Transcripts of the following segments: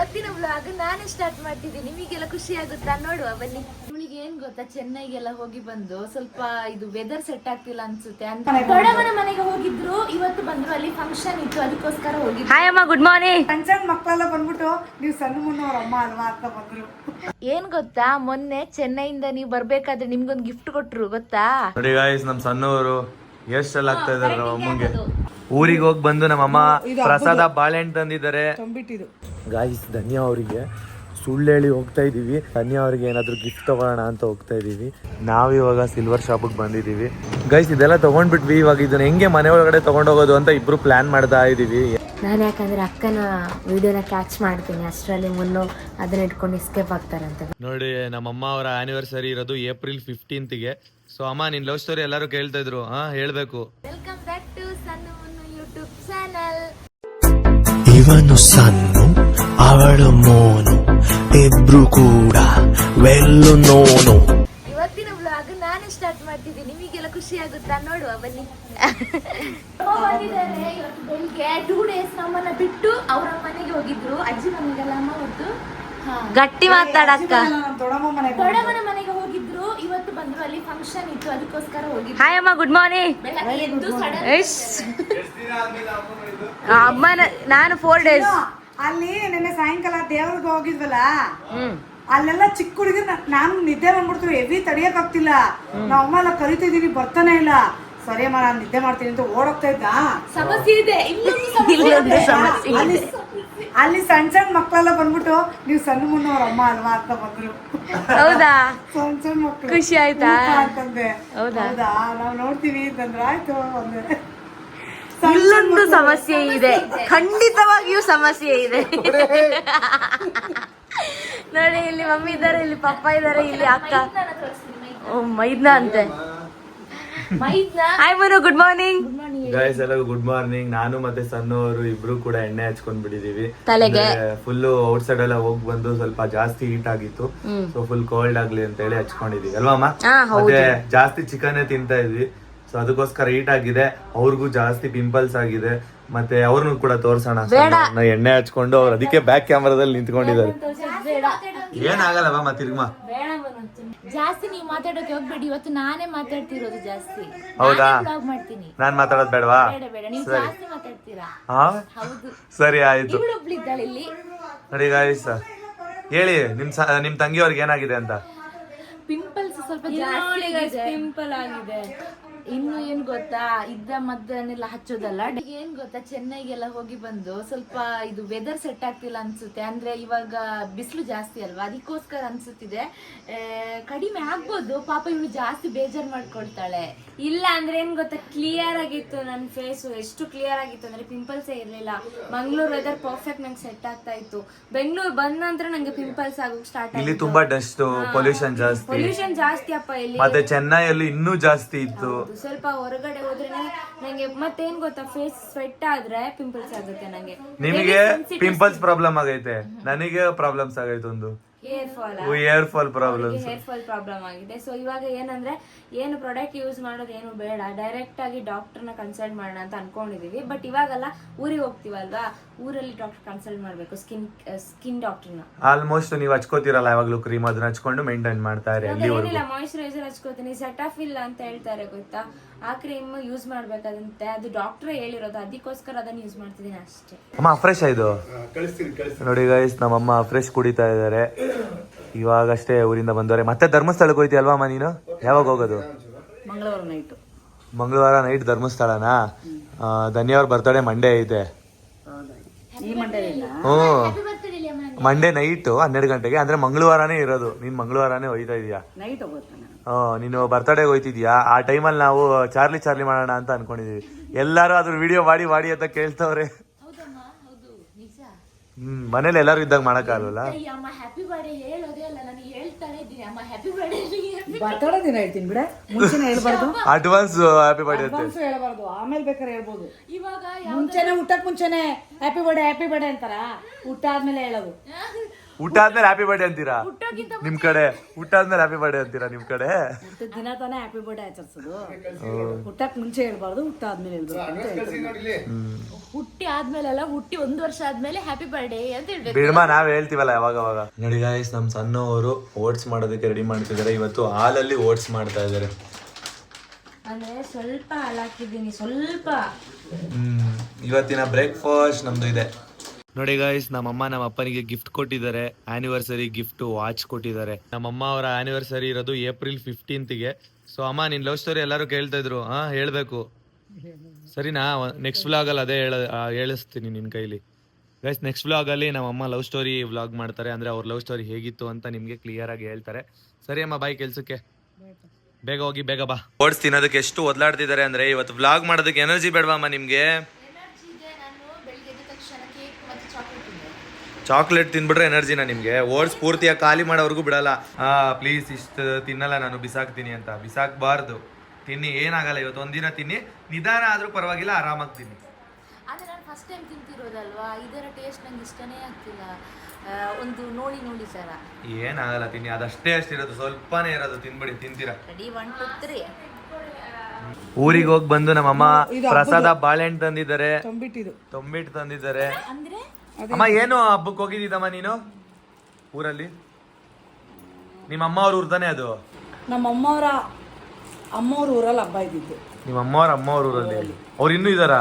ಇವತ್ತಿನ ವ್ಲಾಗ್ ನಾನೇ ಸ್ಟಾರ್ಟ್ ಮಾಡ್ತಿದ್ದೀನಿ. ನಿಮಗೆಲ್ಲ ಖುಷಿ ಆಗುತ್ತಾ? ನೋಡುವ ಬನ್ನಿ. ಇವಳಿಗೆ ಏನ್ ಗೊತ್ತಾ, ಚೆನ್ನೈಗೆಲ್ಲ ಹೋಗಿ ಬಂದು ಸ್ವಲ್ಪ ಇದು ವೆದರ್ ಸೆಟ್ ಆಗ್ತಿಲ್ಲ ಅನ್ಸುತ್ತೆ ಅಂತ ದೊಡ್ಡಮ್ಮನ ಮನೆಗೆ ಹೋಗಿದ್ರು. ಇವತ್ತು ಬಂದ್ರು, ಅಲ್ಲಿ ಫಂಕ್ಷನ್ ಇತ್ತು, ಅದಕ್ಕೋಸ್ಕರ ಹೋಗಿದ್ರು. ಹಾಯ್ ಅಮ್ಮ, ಗುಡ್ ಮಾರ್ನಿಂಗ್. ಸಣ್ಣ ಮಕ್ಕಳೆಲ್ಲ ಬಂದ್ಬಿಟ್ಟು ನೀವು ಸಣ್ಣ ಮುನ್ನೋರ ಅಮ್ಮ ಅಲ್ವಾ ಅಂತ ಬಂದ್ರು. ಏನ್ ಗೊತ್ತಾ, ಮೊನ್ನೆ ಚೆನ್ನೈಯಿಂದ ನೀವು ಬರ್ಬೇಕಾದ್ರೆ ನಿಮ್ಗೊಂದು ಗಿಫ್ಟ್ ಕೊಟ್ರು ಗೊತ್ತಾ? ನೋಡಿ ಗಾಯ್ಸ್, ನಮ್ ಸಣ್ಣವರು ಎಷ್ಟೆಲ್ಲ ಆಗ್ತಾ ಇದಾರೆ ನಮ್ಮ ಅಮ್ಮಂಗೆ. ಊರಿಗೆ ಹೋಗಿ ಬಂದು ನಮ್ಮಮ್ಮ ಪ್ರಸಾದ ಬಾಳೆಹಣ್ಣು ತಂದಿದ್ದಾರೆ ಗಾಯ್ಸ್. ಧನ್ಯ ಅವರಿಗೆ ಸುಳ್ಳು ಹೇಳಿ ಹೋಗ್ತಾ ಇದೀವಿ. ಧನ್ಯ ಅವ್ರಿಗೆ ಏನಾದ್ರು ಗಿಫ್ಟ್ ತಗೋಣ ಅಂತ ಹೋಗ್ತಾ ಇದೀವಿ. ನಾವಿವಾಗ ಸಿಲ್ವರ್ ಶಾಪಿಗೆ ಬಂದಿದೀವಿ ಗೈಸ್. ಇದೆಲ್ಲ ತಗೊಂಡ್ಬಿಟ್ವಿ. ಇವಾಗ ಇದನ್ನ ಹೆಂಗೆ ಮನೆ ಒಳಗಡೆ ತಗೊಂಡೋಗೋದು ಅಂತ ಇಬ್ರು ಪ್ಲಾನ್ ಮಾಡ್ತಾ ಇದೀವಿ. ನಾನು ಯಾಕಂದ್ರೆ ಅಕ್ಕನ ವಿಡಿಯೋನ ಕ್ಯಾಚ್ ಮಾಡ್ತೀನಿ, ಅಷ್ಟರಲ್ಲಿ ಮುನ್ನು ಅದನ್ನ ಇಟ್ಕೊಂಡು ಎಸ್ಕೇಪ್ ಆಗ್ತಾರಂತೆ. ನೋಡಿ, ನಮ್ಮಮ್ಮ ಅವರ ಆನಿವರ್ಸರಿ ಇರೋದು ಏಪ್ರಿಲ್ 15ಗೆ. ಸೊ ಅಮ್ಮ, ನಿನ್ ಲವ್ ಸ್ಟೋರಿ ಎಲ್ಲರೂ ಕೇಳ್ತಾ ಇದ್ರು, ಹೇಳ್ಬೇಕು. ವೆಲ್ಕಮ್ ಬ್ಯಾಕ್ ಟು ಸಣ್ಣ ಮುನ್ನು ಯೂಟ್ಯೂಬ್ ಚಾನಲ್. ಇವನು ಸಣ್ಣು, ಅವಳು ಮೋನು, ಇಬ್ರು ಕೂಡ ವೆಲ್ಲು ನೋನು. ಇವತ್ತಿನ ವ್ಲಾಗ್ ನಾನೇ ಸ್ಟಾರ್ಟ್ ಮಾಡ್ತಿದ್ದೀನಿ. ನಿಮಗೆಲ್ಲ ಖುಷಿ ಆಗುತ್ತಾ? ನೋಡುವ ಬನ್ನಿ. ಬಂದಿದ್ದಾರೆ ಇವತ್ತು ಬೆಳಿಗ್ಗೆ 2 days ನಮ್ಮನ್ನ ಬಿಟ್ಟು ಅವರ ಮನೆಗೆ ಹೋಗಿದ್ರು. ಅಜ್ಜಿ ಮನೆಗೆಲ್ಲ ಅಮ್ಮ ಹೊತ್ತು ಗಟ್ಟಿ ಮಾತಾಡಕ್ಕ. ದೊಡ್ಡಮ್ಮನ ಮನೆಗೆ ಹೋಗಿದ್ರು. ಇವತ್ತು ಬಂದ್ರು, ಅಲ್ಲಿ ಫಂಕ್ಷನ್ ಇತ್ತು, ಅದಕ್ಕೋಸ್ಕರ ಹೋಗಿದ್ರು. ಹಾಯ್ ಅಮ್ಮ, ಗುಡ್ ಮಾರ್ನಿಂಗ್. ಅಮ್ಮನ ನಾನು 4 days ಅಲ್ಲಿ ನೆನ್ನೆ ಸಾಯಂಕಾಲ ದೇವ್ರಿಗೆ ಹೋಗಿದ್ವಲ್ಲ, ಅಲ್ಲೆಲ್ಲ ಚಿಕ್ಕ ಹುಡುಗಿರ್ ನಾನು ನಿದ್ದೆ ಬಂದ್ಬಿಡ್ತೀವಿ. ಹೆವಿ ತಡಿಯಕ್ ಆಗ್ತಿಲ್ಲ. ನಾವ್ ಅಮ್ಮ ಎಲ್ಲ ಕರಿತಿದೀವಿ, ಬರ್ತಾನೆ ಇಲ್ಲ. ಸರಿ ಅಮ್ಮ, ನಾನು ನಿದ್ದೆ ಮಾಡ್ತೀನಿ ಅಂತ ಓಡೋಗ್ತಾ ಇದ್ದ. ಸಮಸ್ಯೆ ಇದೆ, ಅಲ್ಲಿ ಸಣ್ಣ ಮಕ್ಕಳೆಲ್ಲ ಬಂದ್ಬಿಟ್ಟು ನೀವು ಸಣ್ಣ ಮುನ್ನೋರ ಅಮ್ಮ ಅಲ್ವಾ ಅಂತ ಬಂದ್ರು. ಹೌದಾ? ಸಣ್ಣ ಮಕ್ಕಳು ಖುಷಿ ಆಯ್ತಾ ಅಂತಂದೆ. ಹೌದಾ, ನಾವ್ ನೋಡ್ತೀವಿ ಅಂತಂದ್ರೆ ಆಯ್ತು. ಇಲ್ಲೊಂದು ಸಮಸ್ಯೆ ಇದೆ, ಖಂಡಿತವಾಗಿಯೂ ಸಮಸ್ಯೆ ಇದೆ. ನೋಡಿ, ಇಲ್ಲಿ ಮಮ್ಮಿ ಇದ್ದಾರೆ, ಇಲ್ಲಿ ಪಪ್ಪ ಇದ್ದಾರೆ, ಇಲ್ಲಿ ಅಕ್ಕ. ಓ, ಮೈದ್ನ ಅಂತೆ. Hi Manu, good morning. Guys ಎಲ್ಲರಿಗೂ ಗುಡ್ ಮಾರ್ನಿಂಗ್. ನಾನು ಮತ್ತೆ ಸಣ್ಣವರು ಇಬ್ರು ಕೂಡ ಎಣ್ಣೆ ಹಚ್ಕೊಂಡ್ ಬಿಟ್ಟಿದೀವಿ ತಲೆಗೆ. ಫುಲ್ ಔಟ್ ಸೈಡ್ ಎಲ್ಲ ಹೋಗಿ ಬಂದು ಸ್ವಲ್ಪ ಜಾಸ್ತಿ ಹೀಟ್ ಆಗಿತ್ತು. ಸೊ ಫುಲ್ ಕೋಲ್ಡ್ ಆಗ್ಲಿ ಅಂತ ಹೇಳಿ ಹಚ್ಕೊಂಡಿದೀವಿ ಅಲ್ವಾ ಅಮ್ಮ? ಮತ್ತೆ ಜಾಸ್ತಿ ಚಿಕನ್ ತಿಂತಾ ಇದ್ವಿ. ಸೊ ಅದಕ್ಕೋಸ್ಕರ ಹೀಟ್ ಆಗಿದೆ. ಅವ್ರಿಗೂ ಜಾಸ್ತಿ ಪಿಂಪಲ್ಸ್ ಆಗಿದೆ. ಮತ್ತೆ ಅವ್ರನ್ನು ಕೂಡ ತೋರ್ಸೋಣ. ಎಣ್ಣೆ ಹಚ್ಕೊಂಡು ಅವ್ರು ಅದಕ್ಕೆ ಬ್ಯಾಕ್ ಕ್ಯಾಮರಾದಲ್ಲಿ ನಿಂತ್ಕೊಂಡಿದ್ದಾರೆ. ಏನಾಗಲ್ಲವಾ ಮತ್ತಿರ್ಗಮ್ಮ? ಜಾಸ್ತಿ ನೀವು ಮಾತಾಡೋಕೆ ಹೋಗ್ಬೇಡಿ. ಇವತ್ತು ನಾನೇ ಮಾತಾಡ್ತಿರೋದು ಜಾಸ್ತಿ. ಹೌದಾ? ಮಾಡ್ತೀನಿ. ನಾನ್ ಮಾತಾಡೋದ್ ಬೇಡವಾ? ಬೇಡ, ನೀವು ಜಾಸ್ತಿ ಮಾತಾಡ್ತೀರಾ. ಹೌದು, ಸರಿ ಆಯ್ತು. ಒಬ್ಳಿದ್ದಾಳೆ ಇಲ್ಲಿ. ನೋಡಿ ಗಾಯ್ಸ್, ಹೇಳಿ ನಿಮ್ ತಂಗಿಯವ್ರಿಗೆ ಏನಾಗಿದೆ ಅಂತ. ಪಿಂಪಲ್ಸ್ ಸ್ವಲ್ಪ ಜಾಸ್ತಿ ಪಿಂಪಲ್ ಆಗಿದೆ. ಇನ್ನು ಏನ್ ಗೊತ್ತಾ, ಇದ್ದ ಮದ್ದನ್ನೆಲ್ಲ ಹಚ್ಚೋದಲ್ಲ. ಏನ್ ಗೊತ್ತಾ, ಚೆನ್ನೈಗೆಲ್ಲ ಹೋಗಿ ಬಂದು ಸ್ವಲ್ಪ ಇದು ವೆದರ್ ಸೆಟ್ ಆಗ್ತಿಲ್ಲ ಅನ್ಸುತ್ತೆ. ಅಂದ್ರೆ ಇವಾಗ ಬಿಸಿಲು ಜಾಸ್ತಿ ಅಲ್ವಾ, ಅದಕ್ಕೋಸ್ಕರ ಅನ್ಸುತ್ತಿದೆ. ಕಡಿಮೆ ಆಗ್ಬೋದು. ಪಾಪ ಇವಳು ಜಾಸ್ತಿ ಬೇಜಾರ್ ಮಾಡ್ಕೊಳ್ತಾಳೆ. ಇಲ್ಲ ಅಂದ್ರೆ ಏನ್ ಗೊತ್ತಾ, ಕ್ಲಿಯರ್ ಆಗಿತ್ತು ನನ್ನ ಫೇಸ್. ಎಷ್ಟು ಕ್ಲಿಯರ್ ಆಗಿತ್ತು ಅಂದ್ರೆ ಪಿಂಪಲ್ಸೇ ಇರ್ಲಿಲ್ಲ. ಮಂಗ್ಳೂರ್ ವೆದರ್ ಪರ್ಫೆಕ್ಟ್ ನಂಗೆ ಸೆಟ್ ಆಗ್ತಾ ಇತ್ತು. ಬೆಂಗಳೂರು ಬಂದ ನಂತರ ನಂಗೆ ಪಿಂಪಲ್ಸ್ ಆಗೋಕ್ ಸ್ಟಾರ್ಟ್ ಇಲ್ಲಿ ತುಂಬಾ ಡಸ್ಟ್, ಪೊಲ್ಯೂಷನ್ ಜಾಸ್ತಿ ಅಪ್ಪ ಇಲ್ಲಿ. ಮತ್ತೆ ಚೆನ್ನೈಯಲ್ಲಿ ಇನ್ನೂ ಜಾಸ್ತಿ ಇತ್ತು. ಸ್ವಲ್ಪ ಹೊರಗಡೆ ಹೋದ್ರೆ ನಂಗೆ ಮತ್ತೇನ್ ಗೊತ್ತಾ, ಫೇಸ್ ಸ್ವೆಟ್ ಆದ್ರೆ ಪಿಂಪಲ್ಸ್ ಆಗುತ್ತೆ ನಂಗೆ. ನಿಮಗೆ ಪಿಂಪಲ್ಸ್ ಪ್ರಾಬ್ಲಮ್ ಆಗೈತೆ, ನನಗೆ ಪ್ರಾಬ್ಲಮ್ಸ್ ಆಗೈತೆ. ಒಂದು ಹೇರ್ ಫಾಲ್ ಪ್ರಾಬ್ಲಮ್ ಆಗಿದೆ. ಸೊ ಇವಾಗ ಏನಂದ್ರೆ ಏನು ಪ್ರಾಡಕ್ಟ್ ಯೂಸ್ ಮಾಡೋದು ಏನು ಬೇಡ, ಡೈರೆಕ್ಟ್ ಆಗಿ ಡಾಕ್ಟರ್ನ ಕನ್ಸಲ್ಟ್ ಮಾಡೋಣ ಅಂತ ಅನ್ಕೊಂಡಿದೀವಿ. ಬಟ್ ಇವಾಗೆಲ್ಲ ಊರಿಗೆ ಹೋಗ್ತೀವಲ್ವಾ, ಊರಲ್ಲಿ ಡಾಕ್ಟರ್ ಕನ್ಸಲ್ಟ್ ಮಾಡ್ಬೇಕು, ಸ್ಕಿನ್ ಡಾಕ್ಟರ್ನ. ಆಲ್ಮೋಸ್ಟ್ ನೀವು ಹಚ್ಕೋತಿರಲ್ಲ ಯಾವಾಗ್ಲೂ ಕ್ರೀಮ್, ಅದನ್ನ ಹಚ್ಕೊಂಡು ಮೇಂಟೈನ್ ಮಾಡ್ತಾ ಇರಿ. ಏನಿಲ್ಲ, ಮಾಯಿಶ್ಚರೈಸರ್ ಹಚ್ಕೋತೀನಿ. ಸೆಟಾಫಿಲ್ ಅಂತ ಹೇಳ್ತಾರೆ ಗೊತ್ತಾ, ಆ ಕ್ರೀಮ್ ಯೂಸ್ ಮಾಡ್ಬೇಕಾದಂತೆ. ಅದು ಡಾಕ್ಟರ್ ಹೇಳಿರೋದು, ಅದಕ್ಕೋಸ್ಕರ ಅದನ್ನ ಯೂಸ್ ಮಾಡ್ತಿದ್ದೀನಿ ಅಷ್ಟೇ. ಅಮ್ಮ ಫ್ರೆಶ್ ಆಯ್ತು. ನೋಡಿ ಗೈಸ್, ನಮ್ಮಮ್ಮ ಫ್ರೆಶ್ ಕುಡಿತಾ ಇದಾರೆ. ಇವಾಗಷ್ಟೇ ಊರಿಂದ ಬಂದವ್ರೆ. ಮತ್ತೆ ಧರ್ಮಸ್ಥಳಕ್ಕೆ ಹೋಯ್ತಿ ಅಲ್ವಾ ಅಮ್ಮ ನೀನು? ಯಾವಾಗ ಹೋಗೋದು? ಮಂಗಳವಾರ ನೈಟ್ ಧರ್ಮಸ್ಥಳನಾ? ಧನ್ಯವಾರ ಬರ್ತಡೇ ಮಂಡೇ ಐತೆ. ಮಂಡೇ ನೈಟ್ 12 ಗಂಟೆಗೆ. ಅಂದ್ರೆ ಮಂಗಳವಾರನೇ ಇರೋದು. ನೀನ್ ಮಂಗಳವಾರನೇ ಹೋಯ್ತಾ ಇದೀಯಾ? ನೀನು ಬರ್ತಡೇಗೆ ಹೋಯ್ತಿದ್ಯಾ? ಆ ಟೈಮಲ್ಲಿ ನಾವು ಚಾರ್ಲಿ ಮಾಡೋಣ ಅಂತ ಅನ್ಕೊಂಡಿದೀವಿ. ಎಲ್ಲಾರು ಅದ್ರ ವಿಡಿಯೋ ಮಾಡಿ ಅಂತ ಕೇಳ್ತವ್ರೆ. ಮನೇಲಿ ಎಲ್ಲಾರು ಇದ್ದಾಗ ಮಾಡಕ್ಕಾಗಲ್ಲ. ಬರ್ತಡೇ ದಿನ ಹೇಳ್ತೀನಿ ಬಿಡ, ಮುಂಚೆನೆ ಹೇಳ್ಬಾರ್ದು. ಅಡ್ವಾನ್ಸ್ ಹ್ಯಾಪಿ ಬರ್ಡೇ ಅಂತ ಹೇಳ್ಬಾರ್ದು, ಆಮೇಲೆ ಬೇಕಾದ್ರೆ ಹೇಳ್ಬೋದು. ಮುಂಚೆನೆ ಊಟಕ್ ಮುಂಚೆನೆ ಹ್ಯಾಪಿ ಬರ್ಡೇ ಅಂತಾರ, ಊಟ ಆದ್ಮೇಲೆ ಹೇಳೋದು. ಊಟ ಆದ್ಮೇಲೆ ಹ್ಯಾಪಿ ಬರ್ಡೇ ಅಂತೀರಾ ನಿಮ್ ಕಡೆ? ಊಟ ಆದ್ಮೇಲೆ ಹ್ಯಾಪಿ ಬರ್ಡೇ ಅಂತೀರಾ ನಿಮ್ ಕಡೆ? ಹುಟ್ಟಿದ ದಿನ ತಾನೇ ಹ್ಯಾಪಿ ಬರ್ಡೇ ಆಚರಿಸೋದು. ಹುಟ್ಟಕ್ ಮುಂಚೆ ಹೇಳ್ಬಾರ್ದು, ಹುಟ್ಟ ಆದ್ಮೇಲೆ ಹೇಳ್ಬೇಕು ಅಂತ ಹೇಳ್ತಾರೆ. ಹುಟ್ಟಿ ಆದ್ಮೇಲೆಲ್ಲ ಹುಟ್ಟಿ 1 ವರ್ಷ ಆದ್ಮೇಲೆ ಹ್ಯಾಪಿ ಬರ್ಡೇ ಅಂತ ಹೇಳ್ಬೇಕು. ಬಿಡ್ಮ ನಾವ್ ಹೇಳ್ತೀವಲ್ಲ ಯಾವಾಗ ಅವಾಗ. ನೋಡಿ ಗಾಯ್ಸ್, ನಮ್ ಸಣ್ಣವರು ಓಟ್ಸ್ ಮಾಡೋದಕ್ಕೆ ರೆಡಿ ಮಾಡ್ತಿದ್ದಾರೆ. ಇವತ್ತು ಹಾಲಲ್ಲಿ ಓಟ್ಸ್ ಮಾಡ್ತಾ ಇದಾರೆ. ಅಂದ್ರೆ ಸ್ವಲ್ಪ ಹಾಲು ಹಾಕಿದ್ದೀನಿ, ಸ್ವಲ್ಪ. ಇವತ್ತಿನ ಬ್ರೇಕ್ಫಾಸ್ಟ್ ನಮ್ದು ಇದೆ. ನೋಡಿ ಗಾಯ್ಸ್, ನಮ್ಮಮ್ಮ ನಮ್ಮ ಅಪ್ಪನಿಗೆ ಗಿಫ್ಟ್ ಕೊಟ್ಟಿದ್ದಾರೆ. ಆನಿವರ್ಸರಿ ಗಿಫ್ಟ್ ವಾಚ್ ಕೊಟ್ಟಿದ್ದಾರೆ. ನಮ್ಮಮ್ಮ ಅವರ ಆನಿವರ್ಸರಿ ಇರೋದು ಏಪ್ರಿಲ್ 15ಗೆ. ಸೊ ಅಮ್ಮ, ನಿನ್ ಲವ್ ಸ್ಟೋರಿ ಎಲ್ಲರೂ ಕೇಳ್ತಾ ಇದ್ರು, ಹೇಳ್ಬೇಕು ಸರಿನಾ? ನೆಕ್ಸ್ಟ್ ವ್ಲಾಗ್ ಅಲ್ಲಿ ಅದೇ ಹೇಳಿಸ್ತೀನಿ ನಿನ್ ಕೈಲಿ. ಗೈಸ್, ನೆಕ್ಸ್ಟ್ ವ್ಲಾಗ್ ಅಲ್ಲಿ ನಮ್ಮಮ್ಮ ಲವ್ ಸ್ಟೋರಿ ವ್ಲಾಗ್ ಮಾಡ್ತಾರೆ. ಅಂದ್ರೆ ಅವ್ರ ಲವ್ ಸ್ಟೋರಿ ಹೇಗಿತ್ತು ಅಂತ ನಿಮ್ಗೆ ಕ್ಲಿಯರ್ ಆಗಿ ಹೇಳ್ತಾರೆ. ಸರಿ ಅಮ್ಮ, ಬಾಯ್ ಕೆಲ್ಸಕ್ಕೆ. ಬೇಗ ಹೋಗಿ ಬೇಗ ಬಾ. ಓಟ್ಸ್ ತಿನ್ನೋದಕ್ಕೆ ಎಷ್ಟು ಒದ್ಲಾಡ್ತಿದ್ದಾರೆ ಅಂದ್ರೆ, ಇವತ್ತು ವ್ಲಾಗ್ ಮಾಡೋದಕ್ಕೆ ಎನರ್ಜಿ ಬೇಡವಾ ಅಮ್ಮ ನಿಮ್ಗೆ? ಚಾಕ್ಲೇಟ್ ತಿನ್ಬಿಟ್ರೆ ಎನರ್ಜಿನ ನಿಮ್ಗೆ? ಓಟ್ಸ್ ಪೂರ್ತಿಯಾಗಿ ಖಾಲಿ ಮಾಡೋವರೆಗೂ ಬಿಡಲ್ಲ. ಪ್ಲೀಸ್, ಇಷ್ಟು ತಿನ್ನಲ್ಲ ನಾನು, ಬಿಸಾಕ್ತೀನಿ ಅಂತ. ಬಿಸಾಕ್ಬಾರ್ದು, ತಿನ್ನಿ, ಏನಾಗಲ್ಲ. ಇವತ್ತು ಒಂದಿನ ತಿನ್ನಿ, ನಿಧಾನ ಆದ್ರೂ ಪರವಾಗಿಲ್ಲ, ಆರಾಮಾಗಿ ತಿನ್ನಿ. ಆದ್ರೆ ನಾನು ಫಸ್ಟ್ ಟೈಮ್ ತಿಂತಿರೋದಲ್ವಾ, ಇದರ ಟೇಸ್ಟ್ ನಂಗೆ ಇಷ್ಟನೇ ಆಗ್ತಿಲ್ಲ. ಒಂದು ನೋಡಿ ಸರ. ಏನಾಗಲ್ಲ, ತಿನ್ನಿ. ಅದಷ್ಟೇ ಅಷ್ಟಿರೋದು, ಸ್ವಲ್ಪನೇ ಇರೋದು, ತಿನ್ಬಿಡಿ. ತಿಂತೀರಾ? ರೆಡಿ 1 2 3. ಊರಿಗೆ ಹೋಗಿ ಬಂದು ನಮ್ಮಮ್ಮ ಪ್ರಸಾದ ಬಾಳೆಹಣ್ಣು ತಂದಿದ್ದಾರೆ, ತಂಬಿಟ್ಟಿದು ತೊಂಬಿಟ್ಟು ತಂದಿದ್ದಾರೆ. ಅಂದ್ರೆ ಅಮ್ಮ, ಏನು ಹಬ್ಬಕ್ಕೆ ಹೋಗಿದ್ದೀದಮ್ಮ ನೀನು ಊರಲ್ಲಿ? ನಿಮ್ಮ ಅಮ್ಮ ಅವ್ರ ಊರ್ ತಾನೇ ಅದು? ನಮ್ಮ ಅಮ್ಮವ್ರ ಊರಲ್ಲಿ ಹಬ್ಬ ಇದ್ದಿದ್ದು. ನಿಮ್ಮ ಅಮ್ಮ ಅವ್ರ ಊರಲ್ಲಿ ಅವ್ರು ಇನ್ನೂ ಇದಾರ?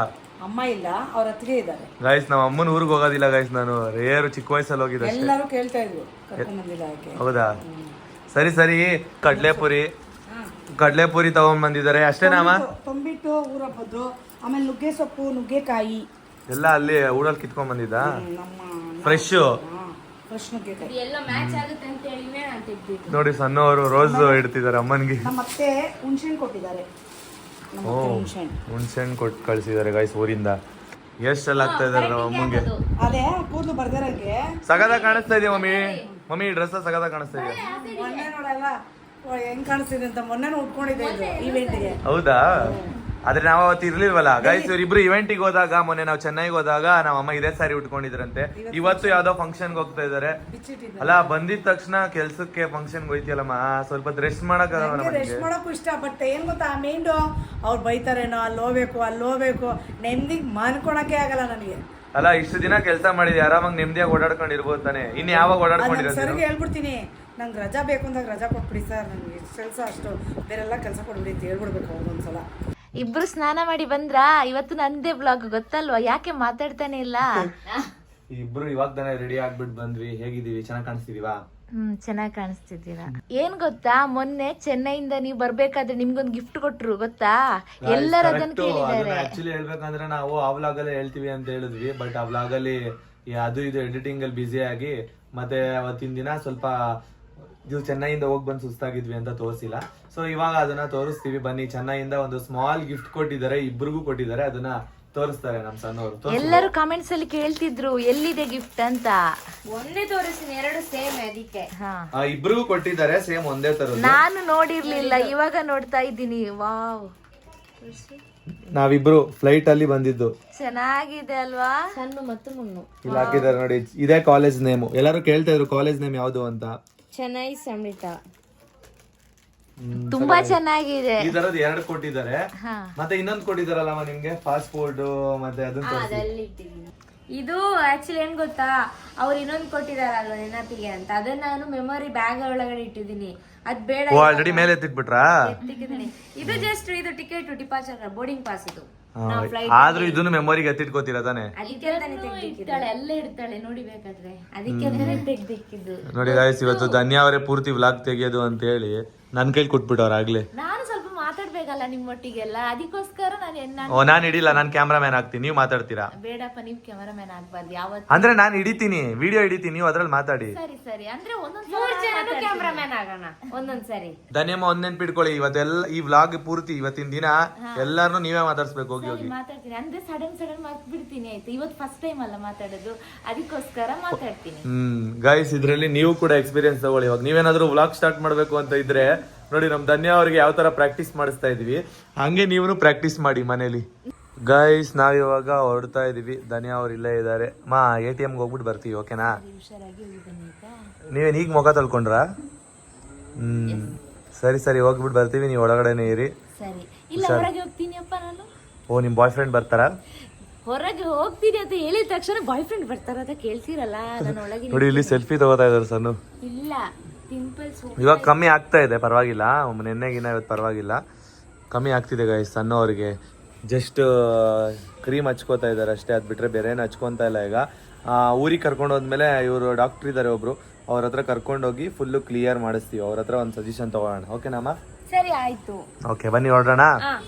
ಅಮ್ಮ ಇಲ್ಲ, ಅವ್ರ ಅತ್ತಿಗೆ ಇದ್ದಾರೆ. ಗೈಸ್, ನಮ್ಮ ಅಮ್ಮನ ಊರಿಗೆ ಹೋಗೋದಿಲ್ಲ ಗೈಸ್. ನಾನು ರೇರು ಚಿಕ್ಕ ವಯಸ್ಸಲ್ಲಿ ಹೋಗಿದ್ದೆ ಅಷ್ಟೇ. ಎಲ್ಲರೂ ಕೇಳ್ತಾ ಇದ್ರು, ಕರ್ಕೊಂಡ್ ಬಂದಿಲ್ಲ ಯಾಕೆ? ಹೌದಾ? ಸರಿ. ಕಡ್ಲೆಪುರಿ ತಗೊಂಡ್ ಬಂದಿದ್ದಾರೆ ಅಷ್ಟೇನಾ ಅಮ್ಮ? ತಂಬಿಟ್ಟು ಊರ ಹಬ್ಬದ್ದು, ಆಮೇಲೆ ನುಗ್ಗೆ ಸೊಪ್ಪು, ನುಗ್ಗೆಕಾಯಿ ಎಲ್ಲ ಅಲ್ಲಿ ಊರಲ್ಲಿ ಕಿತ್ಕೊಂಡ್ ಬಂದಿದ್ದ ನಮ್ಮ ಫ್ರೆಶ್ ಫ್ರೆಶ್ ನುಗ್ಗೆಕಾಯಿ ಎಲ್ಲ ಮ್ಯಾಚ್ ಆಗುತ್ತೆ ಅಂತ ಹೇಳಿನೇ ನಾನು ತೆಗ್ದಿದ್ದು. ನೋಡಿ, ಸಣ್ಣವರು ರೋಸ್ ಇಡ್ತಿದ್ದಾರೆ ಅಮ್ಮನ್ಗೆ. ನಮ್ಮ ಅತ್ತೆ ಹುಣ್ಸೆಹಣ್ಣು ಕೊಟ್ಟಿದ್ದಾರೆ. ಹುಣ್ಸೆಹಣ್ಣು ಕೊಟ್ಟು ಕಳ್ಸಿದ್ದಾರೆ ಗೈಸ್ ಊರಿಂದ. ಎಷ್ಟೆಲ್ಲ ಆಗ್ತಾ ಇದಾರೆ ನಮ್ಮ ಅಮ್ಮಂಗೆ. ಅದೇ ಕೂದಲು ಬರ್ದಿರಂಗೆ ಸಗದ ಕಾಣಿಸ್ತಾ ಇದೆಯಾ ಮಮ್ಮಿ ಡ್ರೆಸ್ ಸಗದ ಕಾಣಿಸ್ತಾ ಇದೆಯಾ? ಮೊನ್ನೆ ನೋಡಲ್ಲ ಹೆಂಗ್ ಕಾಣಿಸ್ತಿದೆ ಅಂತ, ಮೊನ್ನೆ ಉಟ್ಕೊಂಡಿದ್ದೆ ಇದು ಇವೆಂಟ್ಗೆ. ಹೌದಾ? ಆದ್ರೆ ನಾವ್ ಅವತ್ತು ಇರ್ಲಿಲ್ವಲ್ಲ ಗೈಸ್. ಇವ್ರಿಬ್ರು ಇವೆಂಟಿಗೆ ಹೋದಾಗ, ಮೊನ್ನೆ ನಾವು ಚೆನ್ನೈಗೆ ಹೋದಾಗ ನಮ್ಮ ಅಮ್ಮ ಇದೇ ಸಾರಿ ಉಟ್ಕೊಂಡಿದ್ರಂತೆ. ಇವತ್ತು ಯಾವ್ದೋ ಫಂಕ್ಷನ್ಗೆ ಹೋಗ್ತಾ ಇದಾರೆ ಅಲ್ಲ. ಬಂದಿದ ತಕ್ಷಣ ಕೆಲ್ಸಕ್ಕೆ ಫಂಕ್ಷನ್ಗೆ ಹೋಯ್ತಿಯಲ್ಲಮ್ಮ, ಸ್ವಲ್ಪ ರೆಸ್ಟ್ ಮಾಡಕ್ಕಾಗಲ್ಲ. ರೆಸ್ಟ್ ಮಾಡೋಕ್ಕೂ ಇಷ್ಟ, ಬಟ್ ಏನ್ ಗೊತ್ತಾ, ಮೈಂಡು ಅವ್ರು ಬೈತಾರೇನೋ, ಅಲ್ಲಿ ಹೋಗ್ಬೇಕು ನೆಮ್ಮದಿಗೆ ಮಾನ್ಕೊಳಕ್ಕೆ ಆಗಲ್ಲ ನನಗೆ. ಅಲ್ಲ, ಇಷ್ಟು ದಿನ ಕೆಲಸ ಮಾಡಿದ್ವಿ, ಆರಾಮಾಗಿ ನೆಮ್ಮದಿಯಾಗಿ ಓಡಾಡ್ಕೊಂಡು ಇರ್ಬೋದು ತಾನೆ. ಇನ್ ಯಾವಾಗ ಓಡಾಡ್ಕೊಂಡಿರೋದು? ಸರಿಗೆ ಹೇಳ್ಬಿಡ್ತೀನಿ, ನಂಗೆ ರಜಾ ಬೇಕು ಅಂದಾಗ ರಜಾ ಕೊಟ್ಬಿಡಿ ಸರ್, ನಂಗೆ ಎಷ್ಟು ಕೆಲಸ ಅಷ್ಟು, ಬೇರೆಲ್ಲ ಕೆಲಸ ಕೊಡ್ಬಿಡಿ ಅಂತ ಹೇಳ್ಬಿಡ್ಬೇಕು ಅವ್ರಿಗೊಂದ್ಸಲ. ಇಬ್ರು ಸ್ನಾನ ಮಾಡಿ ಬಂದ್ರಾ? ಇವತ್ತು ನಂದೇ ಬ್ಲಾಗ್ ಗೊತ್ತಲ್ವಾ, ಯಾಕೆ ಮಾತಾಡ್ತಾನೆ ಇಲ್ಲ? ಇಬ್ರು ಇವಾಗ ತಾನೇ ರೆಡಿ ಆಗ್ಬಿಟ್ಟು ಬಂದ್ವಿ. ಹೇಗಿದೀವಿ? ಚೆನ್ನಾಗಿ ಕಾಣಿಸ್ತಿದೀವಾ? ಚೆನ್ನಾಗಿ ಕಾಣಿಸ್ತಿದ್ದೀರಾ. ಏನ್ ಗೊತ್ತಾ, ಮೊನ್ನೆ ಚೆನ್ನೈಯಿಂದ ನೀವು ಬರ್ಬೇಕಾದ್ರೆ ನಿಮ್ಗೊಂದು ಗಿಫ್ಟ್ ಕೊಟ್ರು ಗೊತ್ತಾ? ಎಲ್ಲರೂ ಅದನ್ನ ಕೇಳಿದ್ದಾರೆ. ಆಕ್ಚುಲಿ ಹೇಳ್ಬೇಕಂದ್ರೆ ನಾವು ಆ ವ್ಲಾಗ್ ಅಲ್ಲೇ ಹೇಳ್ತೀವಿ ಅಂತ ಹೇಳಿದ್ವಿ, ಬಟ್ ಆ ವ್ಲಾಗ್ ಅಲ್ಲಿ ಅದು ಇದು ಎಡಿಟಿಂಗ್ ಅಲ್ಲಿ ಬ್ಯುಸಿ ಆಗಿ, ಮತ್ತೆ ಅವತ್ತಿನ ದಿನ ಸ್ವಲ್ಪ ಇದು ಚೆನ್ನೈಯಿಂದ ಹೋಗಿ ಬಂದು ಸುಸ್ತಾಗಿದ್ವಿ ಅಂತ ತೋರಿಸಿಲ್ಲ. ಸೊ ಇವಾಗ ಅದನ್ನ ತೋರಿಸ್ತೀವಿ ಬನ್ನಿ. ಚೆನ್ನೈಯಿಂದ ಒಂದು ಸ್ಮಾಲ್ ಗಿಫ್ಟ್ ಕೊಟ್ಟಿದ್ದಾರೆ, ಇಬ್ರಿಗೂ ಕೊಟ್ಟಿದ್ದಾರೆ. ಅದನ್ನ ತೋರಿಸ್ತಾರೆ ನಮ್ ಸಣ್ಣವರು. ಎಲ್ಲರೂ ಕಾಮೆಂಟ್ಸ್ ಅಲ್ಲಿ ಕೇಳ್ತಿದ್ರು ಎಲ್ಲಿದೆ ಗಿಫ್ಟ್ ಅಂತ. ಒಂದೇ ತೋರಿಸ್ತೀನಿ, 2 ಸೇಮ್ ಅದಕ್ಕೆ. ಇಬ್ರಿಗೂ ಕೊಟ್ಟಿದ್ದಾರೆ, ಸೇಮ್ ಒಂದೇ ತರ. ನಾನು ನೋಡಿರ್ಲಿಲ್ಲ, ಇವಾಗ ನೋಡ್ತಾ ಇದ್ದೀನಿ. ವಾವ್, ನಾವಿಬ್ರು ಫ್ಲೈಟ್ ಅಲ್ಲಿ ಬಂದಿದ್ದು. ಚೆನ್ನಾಗಿದೆ ಅಲ್ವಾ? ಸಣ್ಣ ಮತ್ತು ಮುನ್ನು ಇಲ್ಲಿ ಹಾಕಿದ್ದಾರೆ ನೋಡಿ, ಇದೇ ಕಾಲೇಜ್ ನೇಮ್. ಎಲ್ಲರೂ ಕೇಳ್ತಾ ಇದ್ರು ಕಾಲೇಜ್ ನೇಮ್ ಯಾವ್ದು ಅಂತ. ಚೆನ್ನೈ ಸಮಿಟ. ತುಂಬಾ ಚೆನ್ನಾಗಿದೆ. ಈ ತರದ್ 2 ಕೊಟ್ಟಿದ್ದಾರೆ, ಮತ್ತೆ ಇನ್ನೊಂದು ಕೊಟ್ಟಿದಾರಲ್ಲ ನಿಮ್ಗೆ ಫಾಸ್ಟ್ ಫುಡ್, ಮತ್ತೆ ಅದನ್ನ. ಇದು ಆಕ್ಚುಲಿ ಏನ್ ಗೊತ್ತಾ, ಅವ್ರು ಇನ್ನೊಂದು ಕೊಟ್ಟಿದಾರಲ್ವ ನೆನಪಿಗೆ ಅಂತ, ಅದನ್ನ ನಾನು ಮೆಮೊರಿ ಬ್ಯಾಗ್ ಒಳಗಡೆ ಇಟ್ಟಿದ್ದೀನಿ. ಅದ್ ಬೇಡ, ಆಲ್ರೆಡಿ ಮೇಲೆ ಎತ್ತಿಟ್ಬಿಟ್ರಾ? ಎತ್ತಿಟ್ಟಿದ್ದೀನಿ. ಇದು ಜಸ್ಟ್ ಇದು ಟಿಕೆಟ್, ಡಿಪಾರ್ಚರ್ ಬೋರ್ಡಿಂಗ್ ಪಾಸ್. ಇದು ಆದ್ರೂ ಇದನ್ನು ಮೆಮೊರಿಗೆ ಎತ್ತಿಟ್ಕೋತೀರ ತಾನೆ? ಅದಕ್ಕೆ ಇಡ್ತಾಳೆ, ಅಲ್ಲೇ ಇಡ್ತಾಳೆ ನೋಡಿ ಬೇಕಾದ್ರೆ, ಅದಕ್ಕೆ ತೆಗ್ದಿಕ್ಕಿದ್ದು. ನೋಡಿ ಗಾಯ್ಸ್, ಇವತ್ತು ಧನ್ಯ ಅವರೇ ಪೂರ್ತಿ ವ್ಲಾಗ್ ತೆಗಿಯೋದು ಅಂತ ಹೇಳಿ ನನ್ ಕೈಲಿ ಕೊಟ್ಬಿಟ್ಟವ್ರ ಆಗ್ಲೇ. ನಾನು ಸ್ವಲ್ಪ ಮಾತಾಡ್ಬೇಕಲ್ಲ ನಿಮ್ಮೊಟ್ಟಿಗೆಲ್ಲ, ಅದಕ್ಕೋಸ್ಕರ ನಾನು ಹಿಡಿಲ್ಲ, ನಾನ್ ಕ್ಯಾಮ್ರಾಮ್ಯಾನ್ ಆಗ್ತೀನಿ, ನೀವು ಮಾತಾಡ್ತೀರಾ. ಬೇಡಪ್ಪ, ನೀವು ಕ್ಯಾಮರಾಮನ್ ಆಗ್ಬಾರ್ದು ಯಾವತ್ತು. ಅಂದ್ರೆ ನಾನು ಹಿಡಿತೀನಿ, ವಿಡಿಯೋ ಹಿಡಿತೀನಿ, ನೀವು ಅದ್ರಲ್ಲಿ ಮಾತಾಡಿ. ಸರಿ ಅಂದ್ರೆ ಒಂದೊಂದು ಕ್ಯಾಮ್ರಾಮನ್ ಆಗೋಣ ಒಂದೊಂದ್ಸರಿ. ಧನ್ಯಮ್ಮ ಒಂದ್ ನೆನ್ಪಿಟ್ಕೊಳ್ಳಿ, ಇವತ್ತೆಲ್ಲ ಈ ವ್ಲಾಗ್ ಪೂರ್ತಿ ಇವತ್ತಿನ ದಿನ ಎಲ್ಲಾರನು ನೀವೇ ಮಾತಾಡ್ಸ್ಬೇಕು. ಹೋಗಿ ಮಾತಾಡ್ತೀನಿ ಅಂದ್ರೆ ಸಡನ್ ಮಾತ್ ಬಿಡ್ತೀನಿ, ಆಯ್ತು? ಇವತ್ತು ಫಸ್ಟ್ ಟೈಮ್ ಅಲ್ಲ ಮಾತಾಡೋದು, ಅದಕ್ಕೋಸ್ಕರ ಮಾತಾಡ್ತೀನಿ. ಗೈಸ್, ಇದ್ರಲ್ಲಿ ನೀವು ಕೂಡ ಎಕ್ಸ್ಪೀರಿಯನ್ಸ್ ತಗೊಳ್ಳಿ. ಇವಾಗ ನೀವೇನಾದ್ರೂ ವ್ಲಾಗ್ ಸ್ಟಾರ್ಟ್ ಮಾಡ್ಬೇಕು ಅಂತ ಇದ್ರೆ ನೋಡಿ, ನಮ್ ಧನ್ಯ ಅವ್ರಿಗೆ ಯಾವ ತರ ಪ್ರಾಕ್ಟೀಸ್ ಮಾಡಿಸ್ತಾ ಇದೀವಿ, ಹಂಗೆ ನೀವು ಪ್ರಾಕ್ಟೀಸ್ ಮಾಡಿ ಮನೇಲಿ. ಗೈಸ್ ನಾವಿವಾಗ ಹೊರಡ್ತಾ ಇದೀವಿ. ಧನ್ಯಾ ಅವ್ರು ಇಲ್ಲೇ ಇದ್ದಾರೆ. ಮಾ ATMಗೆ ಹೋಗ್ಬಿಟ್ಟು ಬರ್ತೀವಿ, ಓಕೆನಾ? ನೀವೇನು ಈಗ ಮುಖ ತೊಳ್ಕೊಂಡ್ರಾ? ಸರಿ ಹೋಗ್ಬಿಟ್ಟು ಬರ್ತೀವಿ, ನೀವು ಒಳಗಡೆನೇ ಇರಿ. ಸರಿ. ಇಲ್ಲ ಹೊರಗೆ ಹೋಗ್ತೀನಿ ಅಪ್ಪ ನಾನು. ಓ ನಿಮ್ಮ ಬಾಯ್ ಫ್ರೆಂಡ್ ಬರ್ತಾರಾ? ಹೊರಗೆ ಹೋಗ್ತೀನಿ ಅಂತ ಹೇಳಿದ ತಕ್ಷಣ ಬಾಯ್ ಫ್ರೆಂಡ್ ಬರ್ತಾರ ಅಂತ ಕೇಳ್ತೀರಲ್ಲ, ನಾನು ಒಳಗೆ ನೋಡಿ ಇಲ್ಲಿ ಸೆಲ್ಫಿ ತಗೋತಾ ಇದಾರೆ ಸಣ್ಣ. ಇಲ್ಲ ಪಿಂಪಲ್ಸ್ ಇವಾಗ ಕಮ್ಮಿ ಆಗ್ತಾ ಇದೆ, ಪರವಾಗಿಲ್ಲ. ನೆನ್ನೆಗಿನ ಇವತ್ತು ಪರವಾಗಿಲ್ಲ, ಕಮ್ಮಿ ಆಗ್ತಿದೆ ಗೈಸ್. ಸಣ್ಣ ಅವ್ರಿಗೆ ಜಸ್ಟ್ ಕ್ರೀಮ್ ಹಚ್ಕೋತಾ ಇದ್ದಾರೆ ಅಷ್ಟೇ, ಅದು ಬಿಟ್ರೆ ಬೇರೆ ಏನು ಹಚ್ಕೊತಾ ಇಲ್ಲ. ಈಗ ಊರಿಗೆ ಕರ್ಕೊಂಡು ಹೋದ್ಮೇಲೆ ಇವರು ಡಾಕ್ಟರ್ ಇದ್ದಾರೆ ಒಬ್ರು, ಅವ್ರ ಹತ್ರ ಕರ್ಕೊಂಡೋಗಿ ಫುಲ್ಲು ಕ್ಲಿಯರ್ ಮಾಡಿಸ್ತೀವಿ. ಅವ್ರ ಹತ್ರ ಒಂದು ಸಜೆಷನ್ ತಗೊಳ್ಳೋಣ, ಓಕೆನಮ್ಮ? ಸರಿ ಆಯ್ತು. ಓಕೆ ಬನ್ನಿ ಹೊರಡೋಣ.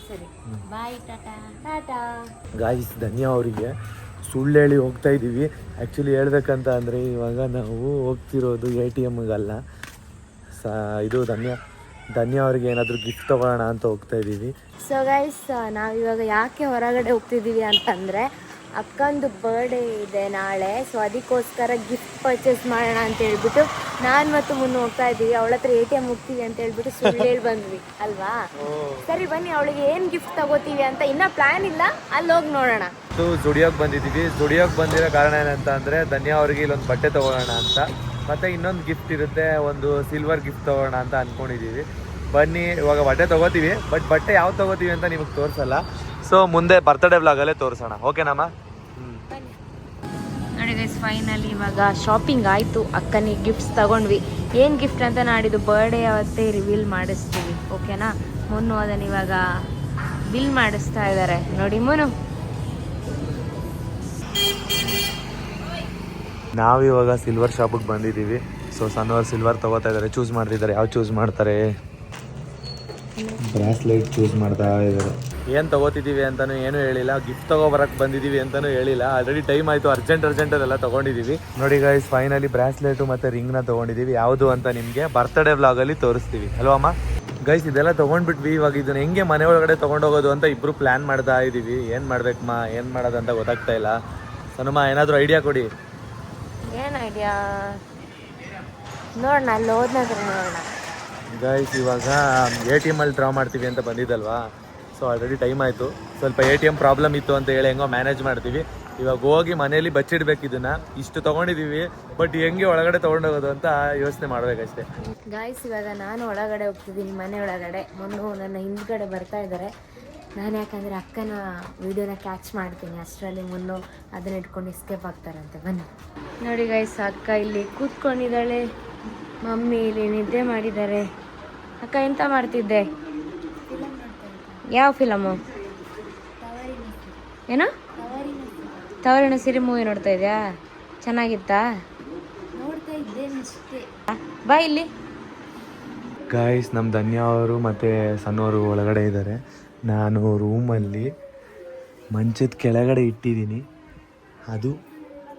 ಸರಿ ಬಾಯ್, ಟಾಟಾ. ಗಾಯ್ಸ್ ಧನ್ಯಾ ಅವರಿಗೆ ಸುಳ್ಳು ಹೇಳಿ ಹೋಗ್ತಾ ಇದ್ದೀವಿ. ಆ್ಯಕ್ಚುಲಿ ಹೇಳ್ಬೇಕಂತ ಅಂದರೆ ಇವಾಗ ನಾವು ಹೋಗ್ತಿರೋದು ATMಗಲ್ಲ, ಇದು ಧನ್ಯಾ ಅವ್ರಿಗೆ ಏನಾದರೂ ಗಿಫ್ಟ್ ತೊಗೊಳ್ಳೋಣ ಅಂತ ಹೋಗ್ತಾ ಇದ್ದೀವಿ. ಸೊ ಗೈಸ್ ನಾವಿವಾಗ ಯಾಕೆ ಹೊರಗಡೆ ಹೋಗ್ತಿದ್ದೀವಿ ಅಂತಂದರೆ ಅಕ್ಕಂದು ಬರ್ಡೇ ಇದೆ ನಾಳೆ. ಸೊ ಅದಕ್ಕೋಸ್ಕರ ಗಿಫ್ಟ್ ಪರ್ಚೇಸ್ ಮಾಡೋಣ ಅಂತ ಹೇಳ್ಬಿಟ್ಟು ನಾನು ಮತ್ತು ಮುನ್ನು ಹೋಗ್ತಾ ಇದ್ದೀವಿ. ಅವಳ ಹತ್ರ ATM ಹೋಗ್ತೀವಿ ಅಂತ ಹೇಳ್ಬಿಟ್ಟು ಸುಳ್ಳು ಹೇಳಿ ಬಂದ್ವಿ ಅಲ್ವಾ? ಸರಿ ಬನ್ನಿ, ಅವಳಿಗೆ ಏನು ಗಿಫ್ಟ್ ತಗೋತೀವಿ ಅಂತ ಇನ್ನೂ ಪ್ಲ್ಯಾನ್ ಇಲ್ಲ, ಅಲ್ಲಿ ಹೋಗಿ ನೋಡೋಣ. ಜುಡಿಯೋಗೆ ಬಂದಿದ್ದೀವಿ. ಜುಡಿಯೋಗೆ ಬಂದಿರೋ ಕಾರಣ ಏನಂತ ಅಂದರೆ ಧನ್ಯಾ ಅವ್ರಿಗೆ ಇಲ್ಲೊಂದು ಬಟ್ಟೆ ತೊಗೊಳ್ಳೋಣ ಅಂತ, ಮತ್ತು ಇನ್ನೊಂದು ಗಿಫ್ಟ್ ಇರುತ್ತೆ, ಒಂದು ಸಿಲ್ವರ್ ಗಿಫ್ಟ್ ತೊಗೊಳ್ಳೋಣ ಅಂತ ಅಂದ್ಕೊಂಡಿದ್ದೀವಿ. ಬನ್ನಿ ಇವಾಗ ಬಟ್ಟೆ ತೊಗೋತೀವಿ, ಬಟ್ ಬಟ್ಟೆ ಯಾವ್ದು ತೊಗೋತೀವಿ ಅಂತ ನಿಮಗೆ ತೋರಿಸಲ್ಲ. ಸೊ ಮುಂದೆ ಬರ್ತಡೇ ವ್ಲಾಗಲ್ಲೇ ತೋರಿಸೋಣ, ಓಕೆನಮ್ಮ? ನೋಡಿ ಗೈಸ್ ಫೈನಲಿ ಇವಾಗ ಶಾಪಿಂಗ್ ಆಯಿತು, ಅಕ್ಕನಿಗೆ ಗಿಫ್ಟ್ಸ್ ತಗೊಂಡ್ವಿ. ಏನು ಗಿಫ್ಟ್ ಅಂತ ನಾಡಿದ್ದು ಬರ್ಡೇ ಅವತ್ತೇ ರಿವೀಲ್ ಮಾಡಿಸ್ತೀವಿ, ಓಕೆನಾ? ಮುನ್ನು ಅದನ್ನು ಇವಾಗ ಬಿಲ್ ಮಾಡಿಸ್ತಾ ಇದ್ದಾರೆ. ನೋಡಿ ಮುನು, ನಾವಿವಾಗ ಸಿಲ್ವರ್ ಶಾಪಿಗೆ ಬಂದಿದ್ದೀವಿ. ಸೊ ಸಣ್ಣವ್ರು ಸಿಲ್ವರ್ ತೊಗೋತಾ ಇದ್ದಾರೆ, ಚೂಸ್ ಮಾಡ್ತಿದ್ದಾರೆ. ಯಾವ ಚೂಸ್ ಮಾಡ್ತಾರೆ? ಬ್ರಾಸ್ಲೆಟ್ ಚೂಸ್ ಮಾಡ್ತಾ ಇದ್ದಾರೆ. ಏನು ತೊಗೋತಿದ್ದೀವಿ ಅಂತಲೂ ಏನೂ ಹೇಳಿಲ್ಲ, ಗಿಫ್ಟ್ ತೊಗೊಬರಕ್ಕೆ ಬಂದಿದ್ದೀವಿ ಅಂತಲೂ ಹೇಳಿಲ್ಲ. ಆಲ್ರೆಡಿ ಟೈಮ್ ಆಯಿತು, ಅರ್ಜೆಂಟಲ್ಲೆಲ್ಲ ತೊಗೊಂಡಿದ್ದೀವಿ. ನೋಡಿ ಗೈಸ್ ಫೈನಲಿ ಬ್ರಾಸ್ಲೆಟು ಮತ್ತು ರಿಂಗ್ನ ತೊಗೊಂಡಿದ್ದೀವಿ. ಯಾವುದು ಅಂತ ನಿಮಗೆ ಬರ್ತಡೇ ವ್ಲಾಗಲ್ಲಿ ತೋರಿಸ್ತೀವಿ ಅಲ್ವಮ್ಮ? ಗೈಸ್ ಇದೆಲ್ಲ ತೊಗೊಂಡ್ಬಿಟ್ವಿ. ಇವಾಗ ಇದನ್ನು ಹೆಂಗೆ ಮನೆ ಒಳಗಡೆ ತೊಗೊಂಡೋಗೋದು ಅಂತ ಇಬ್ಬರು ಪ್ಲ್ಯಾನ್ ಮಾಡ್ತಾ ಇದ್ದೀವಿ. ಏನು ಮಾಡ್ಬೇಕಮ್ಮ, ಏನು ಮಾಡೋದಂತ ಗೊತ್ತಾಗ್ತಾ ಇಲ್ಲ. ಸನಮ್ಮ ಏನಾದರೂ ಐಡಿಯಾ ಕೊಡಿ. ಏನು ಐಡಿಯಾ ನೋಡೋಣ, ಅಲ್ಲಿ ಹೋದ್ನಂದ್ರೆ ನೋಡೋಣ. ಗೈಸ್ ಇವಾಗ ATMಲ್ಲಿ ಡ್ರಾ ಮಾಡ್ತೀವಿ ಅಂತ ಬಂದಿದ್ದಲ್ವಾ, ಸೊ ಆಲ್ರೆಡಿ ಟೈಮ್ ಆಯಿತು. ಸ್ವಲ್ಪ ATM ಪ್ರಾಬ್ಲಮ್ ಇತ್ತು ಅಂತ ಹೇಳಿ ಹೆಂಗೋ ಮ್ಯಾನೇಜ್ ಮಾಡ್ತೀವಿ. ಇವಾಗ ಹೋಗಿ ಮನೇಲಿ ಬಚ್ಚಿಡ್ಬೇಕು ಇದನ್ನು. ಇಷ್ಟು ತೊಗೊಂಡಿದ್ದೀವಿ, ಬಟ್ ಹೆಂಗೆ ಒಳಗಡೆ ತೊಗೊಂಡೋಗೋದು ಅಂತ ಯೋಚನೆ ಮಾಡಬೇಕಷ್ಟೇ. ಗಾಯ್ಸ್ ಇವಾಗ ನಾನು ಒಳಗಡೆ ಹೋಗ್ತಿದ್ದೀನಿ, ಮನೆ ಒಳಗಡೆ. ಮುನ್ನು ನನ್ನ ಹಿಂದ್ಗಡೆ ಬರ್ತಾ ಇದ್ದಾರೆ. ನಾನು ಯಾಕಂದರೆ ಅಕ್ಕನ ವಿಡಿಯೋನ ಕ್ಯಾಚ್ ಮಾಡ್ತೀನಿ, ಅಷ್ಟರಲ್ಲಿ ಮುನ್ನು ಅದನ್ನ ಇಟ್ಕೊಂಡು ಎಸ್ಕೇಪ್ ಆಗ್ತಾರಂತೆ. ಬನ್ನಿ ನೋಡಿ ಗೈಸ್, ಅಕ್ಕ ಇಲ್ಲಿ ಕೂತ್ಕೊಂಡಿದ್ದಾಳೆ, ಮಮ್ಮಿ ಇಲ್ಲಿ ನಿದ್ದೆ ಮಾಡಿದ್ದಾರೆ. ಅಕ್ಕ ಎಂತ ಮಾಡ್ತಿದ್ದೆ? ಯಾವ ಫಿಲಮು? ಏನು? ತವರಿನ ಸಿರಿ ಮೂವಿ ನೋಡ್ತಾ ಇದೆಯಾ? ಚೆನ್ನಾಗಿತ್ತಾ? ಬಾ ಇಲ್ಲಿ. ಗಾಯ್ಸ್ ನಮ್ಮ ಧನ್ಯಾ ಅವರು ಮತ್ತು ಸಣ್ಣವರು ಒಳಗಡೆ ಇದ್ದಾರೆ. ನಾನು ರೂಮಲ್ಲಿ ಮಂಚದ ಕೆಳಗಡೆ ಇಟ್ಟಿದ್ದೀನಿ. ಅದು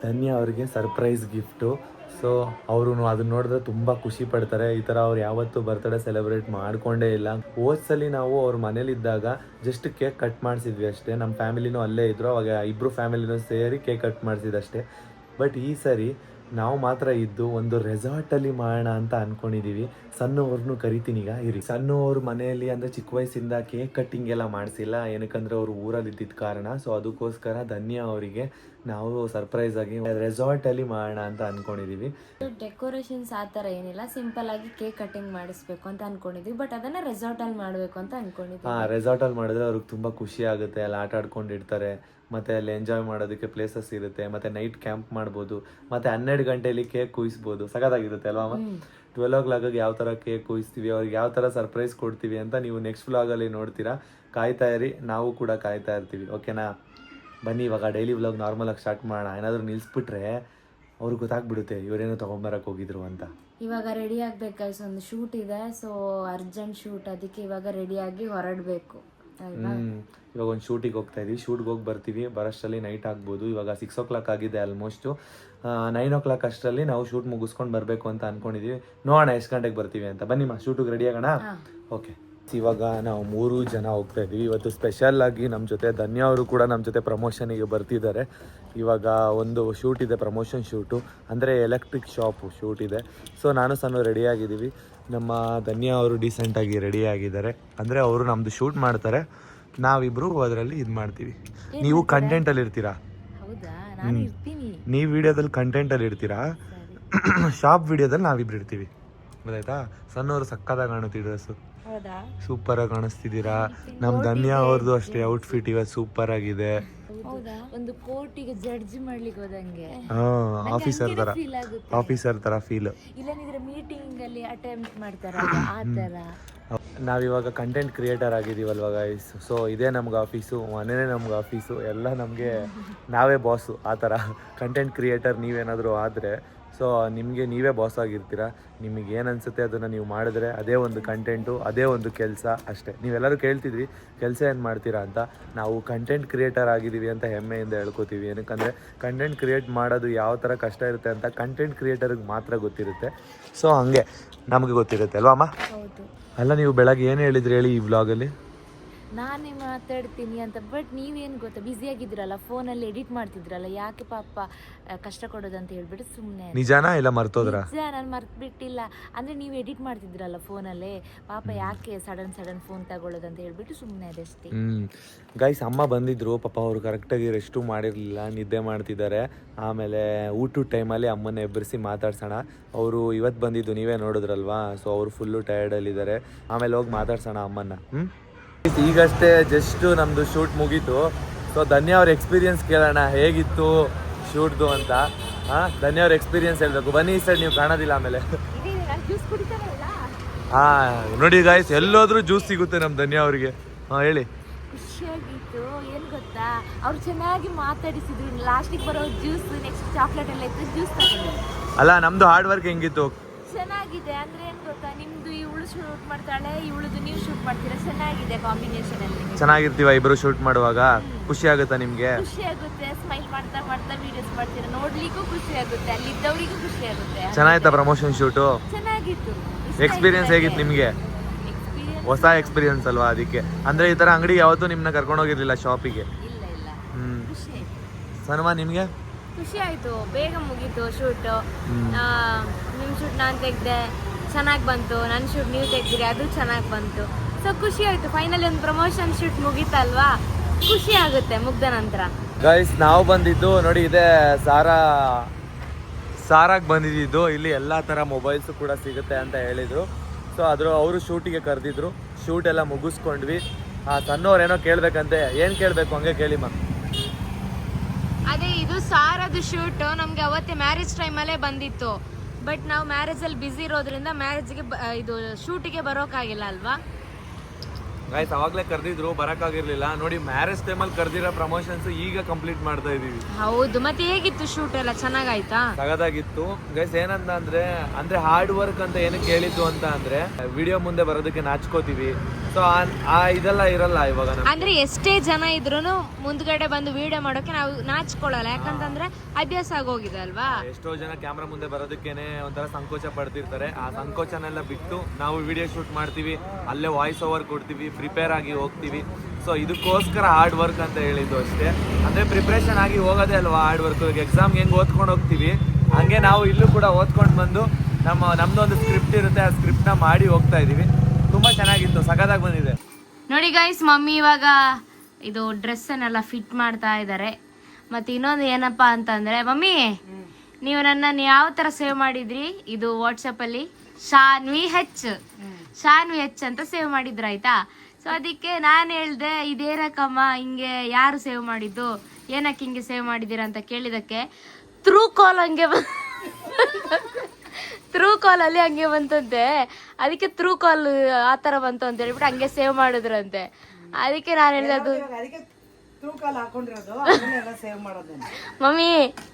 ಧನ್ಯಾ ಅವ್ರಿಗೆ ಸರ್ಪ್ರೈಸ್ ಗಿಫ್ಟು. ಸೊ ಅವರು ಅದನ್ನ ನೋಡಿದ್ರೆ ತುಂಬ ಖುಷಿ ಪಡ್ತಾರೆ. ಈ ಥರ ಅವ್ರು ಯಾವತ್ತೂ ಬರ್ತ್ಡೇ ಸೆಲೆಬ್ರೇಟ್ ಮಾಡಿಕೊಂಡೇ ಇಲ್ಲ. ಹೋದ್ಸಲಿ ನಾವು ಅವ್ರ ಮನೇಲಿದ್ದಾಗ ಜಸ್ಟ್ ಕೇಕ್ ಕಟ್ ಮಾಡಿಸಿದ್ವಿ ಅಷ್ಟೇ. ನಮ್ಮ ಫ್ಯಾಮಿಲಿನೂ ಅಲ್ಲೇ ಇದ್ದರು, ಅವಾಗ ಇಬ್ಬರು ಫ್ಯಾಮಿಲಿನೂ ಸೇರಿ ಕೇಕ್ ಕಟ್ ಮಾಡಿಸಿದಷ್ಟೇ. ಬಟ್ ಈ ಸರಿ ನಾವು ಮಾತ್ರ ಇದ್ದು ಒಂದು ರೆಸಾರ್ಟಲ್ಲಿ ಮಾಡೋಣ ಅಂತ ಅಂದ್ಕೊಂಡಿದ್ದೀವಿ. ಸಣ್ಣವ್ರನ್ನೂ ಕರಿತೀನಿ ಈಗ ಇರಿ. ಸಣ್ಣವ್ರ ಮನೆಯಲ್ಲಿ ಅಂದರೆ ಚಿಕ್ಕ ವಯಸ್ಸಿಂದ ಕೇಕ್ ಕಟ್ಟಿಂಗ್ ಎಲ್ಲ ಮಾಡಿಸಿಲ್ಲ, ಏನಕ್ಕಂದರೆ ಅವರು ಊರಲ್ಲಿ ಇದ್ದಿದ್ದ ಕಾರಣ. ಸೊ ಅದಕ್ಕೋಸ್ಕರ ಧನ್ಯಾ ಅವರಿಗೆ ನಾವು ಸರ್ಪ್ರೈಸ್ ಆಗಿ ರೆಸಾರ್ಟಲ್ಲಿ ಮಾಡೋಣ ಅಂತ ಅಂದ್ಕೊಂಡಿದ್ದೀವಿ. ಡೆಕೋರೇಷನ್ಸ್ ಆ ಥರ ಏನಿಲ್ಲ, ಸಿಂಪಲ್ ಆಗಿ ಕೇಕ್ ಕಟಿಂಗ್ ಮಾಡಿಸ್ಬೇಕು ಅಂತ ಅಂದ್ಕೊಂಡಿದ್ವಿ. ಬಟ್ ಅದನ್ನು ರೆಸಾರ್ಟಲ್ಲಿ ಮಾಡಬೇಕು ಅಂತ ಅಂದ್ಕೊಂಡಿದ್ವಿ. ರೆಸಾರ್ಟಲ್ಲಿ ಮಾಡಿದ್ರೆ ಅವ್ರಿಗೆ ತುಂಬ ಖುಷಿ ಆಗುತ್ತೆ. ಅಲ್ಲಿ ಆಟ ಆಡ್ಕೊಂಡಿರ್ತಾರೆ, ಮತ್ತು ಅಲ್ಲಿ ಎಂಜಾಯ್ ಮಾಡೋದಕ್ಕೆ ಪ್ಲೇಸಸ್ ಇರುತ್ತೆ, ಮತ್ತು ನೈಟ್ ಕ್ಯಾಂಪ್ ಮಾಡ್ಬೋದು, ಮತ್ತು 12 ಗಂಟೆಯಲ್ಲಿ ಕೇಕ್ ಕುಯಿಸ್ಬೋದು. ಸಖತ್ತಾಗಿರುತ್ತೆ ಅಲ್ವಾ ಅಮ್ಮ? 12 o'clock ಯಾವ ಥರ ಕೇಕ್ ಕುಯಿಸ್ತೀವಿ, ಅವ್ರಿಗೆ ಯಾವ ಥರ ಸರ್ಪ್ರೈಸ್ ಕೊಡ್ತೀವಿ ಅಂತ ನೀವು ನೆಕ್ಸ್ಟ್ ವ್ಲಾಗಲ್ಲಿ ನೋಡ್ತೀರಾ. ಕಾಯ್ತಾ ಇರಿ, ನಾವು ಕೂಡ ಕಾಯ್ತಾ ಇರ್ತೀವಿ, ಓಕೆನಾ? ಬನ್ನಿ ಇವಾಗ ಡೈಲಿ ವ್ಲಾಗ್ ನಾರ್ಮಲಾಗಿ ಸ್ಟಾರ್ಟ್ ಮಾಡೋಣ. ಏನಾದರೂ ನಿಲ್ಲಿಸ್ಬಿಟ್ರೆ ಅವ್ರಿಗೆ ಗೊತ್ತಾಗ್ಬಿಡುತ್ತೆ ಇವರೇನೋ ತೊಗೊಂಬರಕ್ಕೆ ಹೋಗಿದ್ರು ಅಂತ. ಇವಾಗ ರೆಡಿ ಆಗ್ಬೇಕು ಗೈಸ್, ಒಂದು ಶೂಟ್ ಇದೆ. ಸೊ ಅರ್ಜೆಂಟ್ ಶೂಟ್, ಅದಕ್ಕೆ ಇವಾಗ ರೆಡಿಯಾಗಿ ಹೊರಡಬೇಕು. ಇವಾಗ ಒಂದು ಶೂಟಿಗೆ ಹೋಗ್ತಾ ಇದೀವಿ. ಶೂಟ್ಗೆ ಹೋಗಿ ಬರ್ತೀವಿ, ಬರೋಷ್ಟರಲ್ಲಿ ನೈಟ್ ಆಗ್ಬೋದು. ಇವಾಗ 6 o'clock ಆಗಿದೆ ಆಲ್ಮೋಸ್ಟು. 9 o'clock ಅಷ್ಟರಲ್ಲಿ ನಾವು ಶೂಟ್ ಮುಗಿಸ್ಕೊಂಡು ಬರಬೇಕು ಅಂತ ಅಂದ್ಕೊಂಡಿದ್ದೀವಿ. ನೋಡೋಣ ಎಷ್ಟು ಗಂಟೆಗೆ ಬರ್ತೀವಿ ಅಂತ. ಬನ್ನಿಮ್ಮ ಶೂಟಿಗೆ ರೆಡಿ ಆಗೋಣ. ಓಕೆ, ಇವಾಗ ನಾವು 3 ಜನ ಹೋಗ್ತಾ ಇದ್ದೀವಿ. ಇವತ್ತು ಸ್ಪೆಷಲ್ ಆಗಿ ನಮ್ಮ ಜೊತೆ ಧನ್ಯಾ ಅವರು ಕೂಡ ನಮ್ಮ ಜೊತೆ ಪ್ರಮೋಷನಿಗೆ ಬರ್ತಿದ್ದಾರೆ. ಇವಾಗ ಒಂದು ಶೂಟ್ ಇದೆ, ಪ್ರಮೋಷನ್ ಶೂಟು, ಅಂದರೆ ಎಲೆಕ್ಟ್ರಿಕ್ ಶಾಪು ಶೂಟ್ ಇದೆ. ಸೊ ನಾನು ಸಣ್ಣ ರೆಡಿಯಾಗಿದ್ದೀವಿ. ನಮ್ಮ ಧನ್ಯಾ ಅವರು ಡೀಸೆಂಟಾಗಿ ರೆಡಿಯಾಗಿದ್ದಾರೆ. ಅಂದರೆ ಅವರು ನಮ್ಮದು ಶೂಟ್ ಮಾಡ್ತಾರೆ, ನಾವಿಬ್ರು ಅದರಲ್ಲಿ ಇದು ಮಾಡ್ತೀವಿ. ನೀವು ಕಂಟೆಂಟ್ ಅಲ್ಲಿ ಇರ್ತೀರಾ, ಹೌದಾ? ನಾನು ಇರ್ತೀನಿ. ನೀವು ವಿಡಿಯೋದಲ್ಲಿ ಕಂಟೆಂಟ್ ಅಲ್ಲಿ ಇರ್ತೀರಾ, ಶಾಪ್ ವಿಡಿಯೋದಲ್ಲಿ ನಾವಿಬ್ರು ಇರ್ತೀವಿ. ಗೊತ್ತಾಯ್ತಾ? ಸಣ್ಣವರು ಸಕ್ಕತ್ತಾಗಿ ಕಾಣುತ್ತೆ ಡ್ರೆಸ್ಸು, ಹೌದಾ? ಸೂಪರ್ ಆಗಿ ಕಾಣಿಸ್ತಿದ್ದೀರಾ. ನಮ್ ಧನ್ಯ ಅವ್ರದ್ದು ಅಷ್ಟೇ ಔಟ್ಫಿಟ್ ಇವತ್ತು ಸೂಪರ್ ಆಗಿದೆ. ಒಂದು ಕೋರ್ಟಿಗೆ ಜಡ್ಜ್ ಮಾಡ್ಲಿಕ್ಕೆ ಹೋದಂಗೆ ಆಫೀಸರ್ ತರ, ಫೀಲ್ ಆಗುತ್ತೆ. ಆಫೀಸರ್ ತರ ಫೀಲ್. ಇಲ್ಲಂದ್ರೆ ಮೀಟಿಂಗ್ ಅಲ್ಲಿ ಅಟೆಂಪ್ಟ್ ಮಾಡ್ತಾರಲ್ಲ ಆ ತರ. ನಾವಿವಾಗ ಕಂಟೆಂಟ್ ಕ್ರಿಯೇಟರ್ ಆಗಿದ್ದೀವಲ್ವ ಗೈಸ್. ಸೊ ಇದೇ ನಮ್ಗೆ ಆಫೀಸು, ಮನೆಯೇ ನಮ್ಗೆ ಆಫೀಸು, ಎಲ್ಲ ನಮಗೆ ನಾವೇ ಬಾಸು. ಆ ಥರ ಕಂಟೆಂಟ್ ಕ್ರಿಯೇಟರ್ ನೀವೇನಾದರೂ ಆದರೆ ಸೊ ನಿಮಗೆ ನೀವೇ ಬಾಸ್ ಆಗಿರ್ತೀರ. ನಿಮಗೆ ಏನು ಅನಿಸುತ್ತೆ ಅದನ್ನು ನೀವು ಮಾಡಿದ್ರೆ ಅದೇ ಒಂದು ಕಂಟೆಂಟು, ಅದೇ ಒಂದು ಕೆಲಸ ಅಷ್ಟೇ. ನೀವೆಲ್ಲರೂ ಕೇಳ್ತಿದ್ವಿ ಕೆಲಸ ಏನು ಮಾಡ್ತೀರಾ ಅಂತ. ನಾವು ಕಂಟೆಂಟ್ ಕ್ರಿಯೇಟರ್ ಆಗಿದ್ದೀವಿ ಅಂತ ಹೆಮ್ಮೆಯಿಂದ ಹೇಳ್ಕೊತೀವಿ. ಏನಕ್ಕಂದರೆ ಕಂಟೆಂಟ್ ಕ್ರಿಯೇಟ್ ಮಾಡೋದು ಯಾವ ಥರ ಕಷ್ಟ ಇರುತ್ತೆ ಅಂತ ಕಂಟೆಂಟ್ ಕ್ರಿಯೇಟರ್ಗೆ ಮಾತ್ರ ಗೊತ್ತಿರುತ್ತೆ. ಸೊ ಹಂಗೆ ನಮಗೆ ಗೊತ್ತಿರುತ್ತೆ ಅಲ್ವಾ ಅಮ್ಮ? ಹೌದು. ಅಲ್ಲ, ನೀವು ಬೆಳಗ್ಗೆ ಏನು ಹೇಳಿದ್ರಿ ಹೇಳಿ ಈ ವ್ಲಾಗಲ್ಲಿ? ನಾನೇ ಮಾತಾಡ್ತೀನಿ ಅಂತ. ಬಟ್ ನೀವೇನು ಗೊತ್ತಾ, ಬ್ಯುಸಿ ಆಗಿದ್ರಲ್ಲ, ಫೋನಲ್ಲಿ ಎಡಿಟ್ ಮಾಡ್ತಿದ್ರಲ್ಲ, ಯಾಕೆ ಪಾಪ ಕಷ್ಟ ಕೊಡೋದಂತ ಹೇಳ್ಬಿಟ್ಟು ಸುಮ್ಮನೆ. ನಿಜಾನಾ ಇಲ್ಲ ಮರ್ತೋದ್ರ? ನಿಜ, ನಾನು ಮರ್ತ್ಬಿಟ್ಟಿಲ್ಲ. ಅಂದರೆ ನೀವು ಎಡಿಟ್ ಮಾಡ್ತಿದ್ರಲ್ಲ ಫೋನಲ್ಲೇ, ಪಾಪ ಯಾಕೆ ಸಡನ್ ಫೋನ್ ತಗೊಳ್ಳೋದಂತ ಹೇಳ್ಬಿಟ್ಟು ಸುಮ್ಮನೆ ಅದಷ್ಟೇ. ಗೈಸ್, ಅಮ್ಮ ಬಂದಿದ್ರು ಪಾಪ. ಅವರು ಕರೆಕ್ಟಾಗಿ ರೆಸ್ಟು ಮಾಡಿರಲಿಲ್ಲ, ನಿದ್ದೆ ಮಾಡ್ತಿದ್ದಾರೆ. ಆಮೇಲೆ ಊಟದ ಟೈಮಲ್ಲಿ ಅಮ್ಮನ ಎಬ್ಬರಿಸಿ ಮಾತಾಡ್ಸೋಣ. ಅವರು ಇವತ್ತು ಬಂದಿದ್ದು ನೀವೇ ನೋಡಿದ್ರಲ್ವಾ. ಸೊ ಅವರು ಫುಲ್ಲು ಟಯರ್ಡಲ್ಲಿದ್ದಾರೆ. ಆಮೇಲೆ ಹೋಗಿ ಮಾತಾಡ್ಸೋಣ ಅಮ್ಮನ್ನ. ಈಗಷ್ಟೇ ಜಸ್ಟು ನಮ್ಮದು ಶೂಟ್ ಮುಗೀತು. ಸೊ ಧನ್ಯ ಅವ್ರ ಎಕ್ಸ್ಪೀರಿಯನ್ಸ್ ಕೇಳೋಣ, ಹೇಗಿತ್ತು ಶೂಟ್ದು ಅಂತ. ಧನ್ಯ ಅವ್ರ ಎಕ್ಸ್ಪೀರಿಯನ್ಸ್ ಹೇಳ್ಬೇಕು. ಬನ್ನಿ ಈ ಸೈಡ್, ನೀವು ಕಾಣೋದಿಲ್ಲ ಆಮೇಲೆ. ನೋಡಿ ಗಾಯ್ಸ್, ಎಲ್ಲೋದ್ರೂ ಜ್ಯೂಸ್ ಸಿಗುತ್ತೆ ನಮ್ಮ ಧನ್ಯ ಅವರಿಗೆ. ಹೇಳಿ. ಖುಷಿಯಾಗಿತ್ತು. ಏನು ಗೊತ್ತಾ, ಅವ್ರು ಚೆನ್ನಾಗಿ ಮಾತಾಡಿಸಿದ್ರು. ಲಾಸ್ಟಿಗೆ ಬರೋ ಜ್ಯೂಸ್, ನೆಕ್ಸ್ಟ್ ಚಾಕ್ಲೇಟ್ ಎಲ್ಲ ಇತ್ತು, ಜ್ಯೂಸ್ ತಗೊಂಡು. ಅಲ್ಲ, ನಮ್ದು ಹಾರ್ಡ್ ವರ್ಕ್ ಹೆಂಗಿತ್ತು? ಚೆನ್ನಾಗಿದೆ. ಅಂದ್ರೆ ಏನು ಗೊತ್ತಾ, ನಿಮ್ದು ಇವಳು ಶೂಟ್ ಮಾಡ್ತಾಳೆ, ಇವಳದು ನೀವು ಶೂಟ್ ಮಾಡ್ತೀರಾ. ಚೆನ್ನಾಗಿದೆ ಕಾಂಬಿನೇಷನ್ ಅಲ್ಲಿ. ಚೆನ್ನಾಗಿರ್ತೀವ ಇಬ್ರು ಶೂಟ್ ಮಾಡುವಾಗ? ಖುಷಿ ಆಗುತ್ತಾ ನಿಮ್ಗೆ? ಖುಷಿ ಆಗುತ್ತೆ. ಸ್ಮೈಲ್ ಮಾಡ್ತಾ ಮಾಡ್ತಾ ವಿಡಿಯೋಸ್ ಮಾಡ್ತೀರಾ, ನೋಡ್ಲಿಕ್ಕೂ ಖುಷಿ ಆಗುತ್ತೆ, ಅಲ್ಲಿದ್ದವರಿಗೂ ಖುಷಿ ಆಗುತ್ತೆ. ಚೆನ್ನಾಯ್ತಾ ಪ್ರಮೋಷನ್ ಶೂಟು? ಚೆನ್ನಾಗಿತ್ತು. ಎಕ್ಸ್ಪೀರಿಯನ್ಸ್ ಹೇಗಿತ್ತು ನಿಮ್ಗೆ? ಹೊಸ ಎಕ್ಸ್ಪೀರಿಯನ್ಸ್ ಅಲ್ವಾ, ಅದಕ್ಕೆ. ಅಂದ್ರೆ ಈ ತರ ಅಂಗಡಿ ಯಾವತ್ತೂ ನಿಮ್ನ ಕರ್ಕೊಂಡು ಹೋಗಿರ್ಲಿಲ್ಲ ಶಾಪಿಗೆ? ಇಲ್ಲ ಇಲ್ಲ. ಖುಷಿ ಆಯ್ತು. ಸನ್ಮಾ ನಿಮ್ಗೆ? ಖುಷಿ ಆಯ್ತು, ಬೇಗ ಮುಗೀತು ಶೂಟ್. ನಿಮ್ಮ ಶೂಟ್ ನಾನು ತೆಗ್ದೆ, ಚೆನ್ನಾಗಿ ಬಂತು. ನನ್ನ ಶೂಟ್ ನೀವು ತೆಗ್ದಿರಿ, ಅದು ಚೆನ್ನಾಗಿ ಬಂತು. ಸೊ ಖುಷಿ ಆಯ್ತು. ಫೈನಲಿ ಒಂದು ಪ್ರಮೋಷನ್ ಶೂಟ್ ಮುಗೀತಲ್ವಾ, ಖುಷಿ ಆಗುತ್ತೆ ಮುಗ್ದ ನಂತರ. ಗೈಸ್, ನಾವು ಬಂದಿದ್ದು ನೋಡಿ, ಇದೆ ಸಾರಾಗ್ ಬಂದಿದ್ದು. ಇಲ್ಲಿ ಎಲ್ಲ ಥರ ಮೊಬೈಲ್ಸು ಕೂಡ ಸಿಗುತ್ತೆ ಅಂತ ಹೇಳಿದರು. ಸೊ ಅವರು ಶೂಟಿಗೆ ಕರೆದಿದ್ರು. ಶೂಟ್ ಎಲ್ಲ ಮುಗಿಸ್ಕೊಂಡ್ವಿ. ಸಣ್ಣವ್ರೇನೋ ಕೇಳಬೇಕಂತೆ. ಏನು ಕೇಳಬೇಕು ಹಂಗೆ ಕೇಳಿಮ್ಮ. ಅದೇ ಇದು ಸಾರದು ಶೂಟ್ ನಮ್ಗೆ ಅವತ್ತೇ ಮ್ಯಾರೇಜ್ ಟೈಮಲ್ಲೇ ಬಂದಿತ್ತು. ಬಟ್ ನಾವು ಮ್ಯಾರೇಜಲ್ಲಿ ಬ್ಯುಸಿ ಇರೋದ್ರಿಂದ ಮ್ಯಾರೇಜ್ಗೆ ಇದು ಶೂಟಿಗೆ ಬರೋಕ್ಕಾಗಿಲ್ಲ ಅಲ್ವಾ. ಗೈಸ್, ಅವಾಗಲೇ ಕರೆದಿದ್ರು, ಬರೋಕ್ಕಾಗಿರ್ಲಿಲ್ಲ. ನೋಡಿ, ಮ್ಯಾರೇಜ್ ಟೈಮಲ್ಲಿ ಕರೆದಿರೋ ಪ್ರಮೋಷನ್ಸ್ ಈಗ ಕಂಪ್ಲೀಟ್ ಮಾಡ್ತಾ ಇದೀವಿ. ಹೌದು. ಮತ್ತೆ ಹೇಗಿತ್ತು ಶೂಟ್ ಎಲ್ಲ? ಚೆನ್ನಾಗಾಯ್ತಾ? ಸಗದಾಗಿತ್ತು ಗೈಸ್. ಏನಂತ ಅಂದ್ರೆ ಹಾರ್ಡ್ ವರ್ಕ್ ಅಂತ ಏನಕ್ಕೆ ಹೇಳಿದ್ದು ಅಂತ ಅಂದ್ರೆ, ವಿಡಿಯೋ ಮುಂದೆ ಬರೋದಕ್ಕೆ ನಾಚ್ಕೋತೀವಿ. ಸೊ ಇದೆಲ್ಲ ಇರಲ್ಲ ಇವಾಗ. ಅಂದ್ರೆ ಎಷ್ಟೇ ಜನ ಇದ್ರು ಮುಂದ್ಗಡೆ ಬಂದು ವಿಡಿಯೋ ಮಾಡೋಕೆ ನಾವು ನಾಚ್ಕೊಳ್ಳಲ್ಲ. ಯಾಕಂತಂದ್ರೆ ಅಭ್ಯಾಸ ಆಗೋಗಿದೆ ಅಲ್ವಾ. ಎಷ್ಟೋ ಜನ ಕ್ಯಾಮ್ರಾ ಮುಂದೆ ಬರೋದಕ್ಕೇನೆ ಒಂಥರ ಸಂಕೋಚ ಪಡ್ತಿರ್ತಾರೆ. ಆ ಸಂಕೋಚನೆಲ್ಲ ಬಿಟ್ಟು ನಾವು ವಿಡಿಯೋ ಶೂಟ್ ಮಾಡ್ತೀವಿ, ಅಲ್ಲೇ ವಾಯ್ಸ್ ಓವರ್ ಕೊಡ್ತೀವಿ, ಪ್ರಿಪೇರ್ ಆಗಿ ಹೋಗ್ತೀವಿ. ಸೊ ಇದಕ್ಕೋಸ್ಕರ ಹಾರ್ಡ್ ವರ್ಕ್ ಅಂತ ಹೇಳಿದ್ದು ಅಷ್ಟೇ. ಅಂದರೆ ಪ್ರಿಪ್ರೇಷನ್ ಆಗಿ ಹೋಗೋದೇ ಅಲ್ವಾ ಹಾರ್ಡ್ ವರ್ಕ್. ಎಕ್ಸಾಮ್ಗೆ ಹೆಂಗೆ ಓದ್ಕೊಂಡು ಹೋಗ್ತೀವಿ, ಹಂಗೆ ನಾವು ಇಲ್ಲೂ ಕೂಡ ಓದ್ಕೊಂಡು ಬಂದು ನಮ್ಮದು ಒಂದು ಸ್ಕ್ರಿಪ್ಟ್ ಇರುತ್ತೆ, ಆ ಸ್ಕ್ರಿಪ್ಟ್ನ ಮಾಡಿ ಹೋಗ್ತಾ ಇದ್ದೀವಿ. ತುಂಬ ಚೆನ್ನಾಗಿತ್ತು, ಸಗದಾಗಿ ಬಂದಿದೆ. ನೋಡಿ ಗೈಸ್, ಮಮ್ಮಿ ಇವಾಗ ಇದು ಡ್ರೆಸ್ಸನ್ನೆಲ್ಲ ಫಿಟ್ ಮಾಡ್ತಾ ಇದ್ದಾರೆ. ಮತ್ತು ಇನ್ನೊಂದು ಏನಪ್ಪ ಅಂತಂದರೆ, ಮಮ್ಮಿ ನೀವು ನನ್ನನ್ನು ಯಾವ ಥರ ಸೇವ್ ಮಾಡಿದ್ರಿ? ಇದು ವಾಟ್ಸಪ್ಪಲ್ಲಿ ಶಾನ್ವಿ ಹೆಚ್ ಅಂತ ಸೇವ್ ಮಾಡಿದ್ರು, ಆಯ್ತಾ? ಸೊ ಅದಕ್ಕೆ ನಾನು ಹೇಳ್ದೆ, ಇದೇನಕ್ಕಮ್ಮ ಹಿಂಗೆ, ಯಾರು ಸೇವ್ ಮಾಡಿದ್ದು, ಏನಕ್ಕೆ ಹಿಂಗೆ ಸೇವ್ ಮಾಡಿದ್ದೀರಾ ಅಂತ ಕೇಳಿದಕ್ಕೆ, ಥ್ರೂ ಕಾಲಲ್ಲಿ ಹಂಗೆ ಬಂತಂತೆ. ಅದಕ್ಕೆ ಥ್ರೂ ಕಾಲ್ ಆ ಥರ ಬಂತು ಅಂತ ಹೇಳ್ಬಿಟ್ಟು ಹಂಗೆ ಸೇವ್ ಮಾಡಿದ್ರಂತೆ. ಅದಕ್ಕೆ ನಾನು ಹೇಳಿದೆ, ಅದು ಮಮ್ಮಿ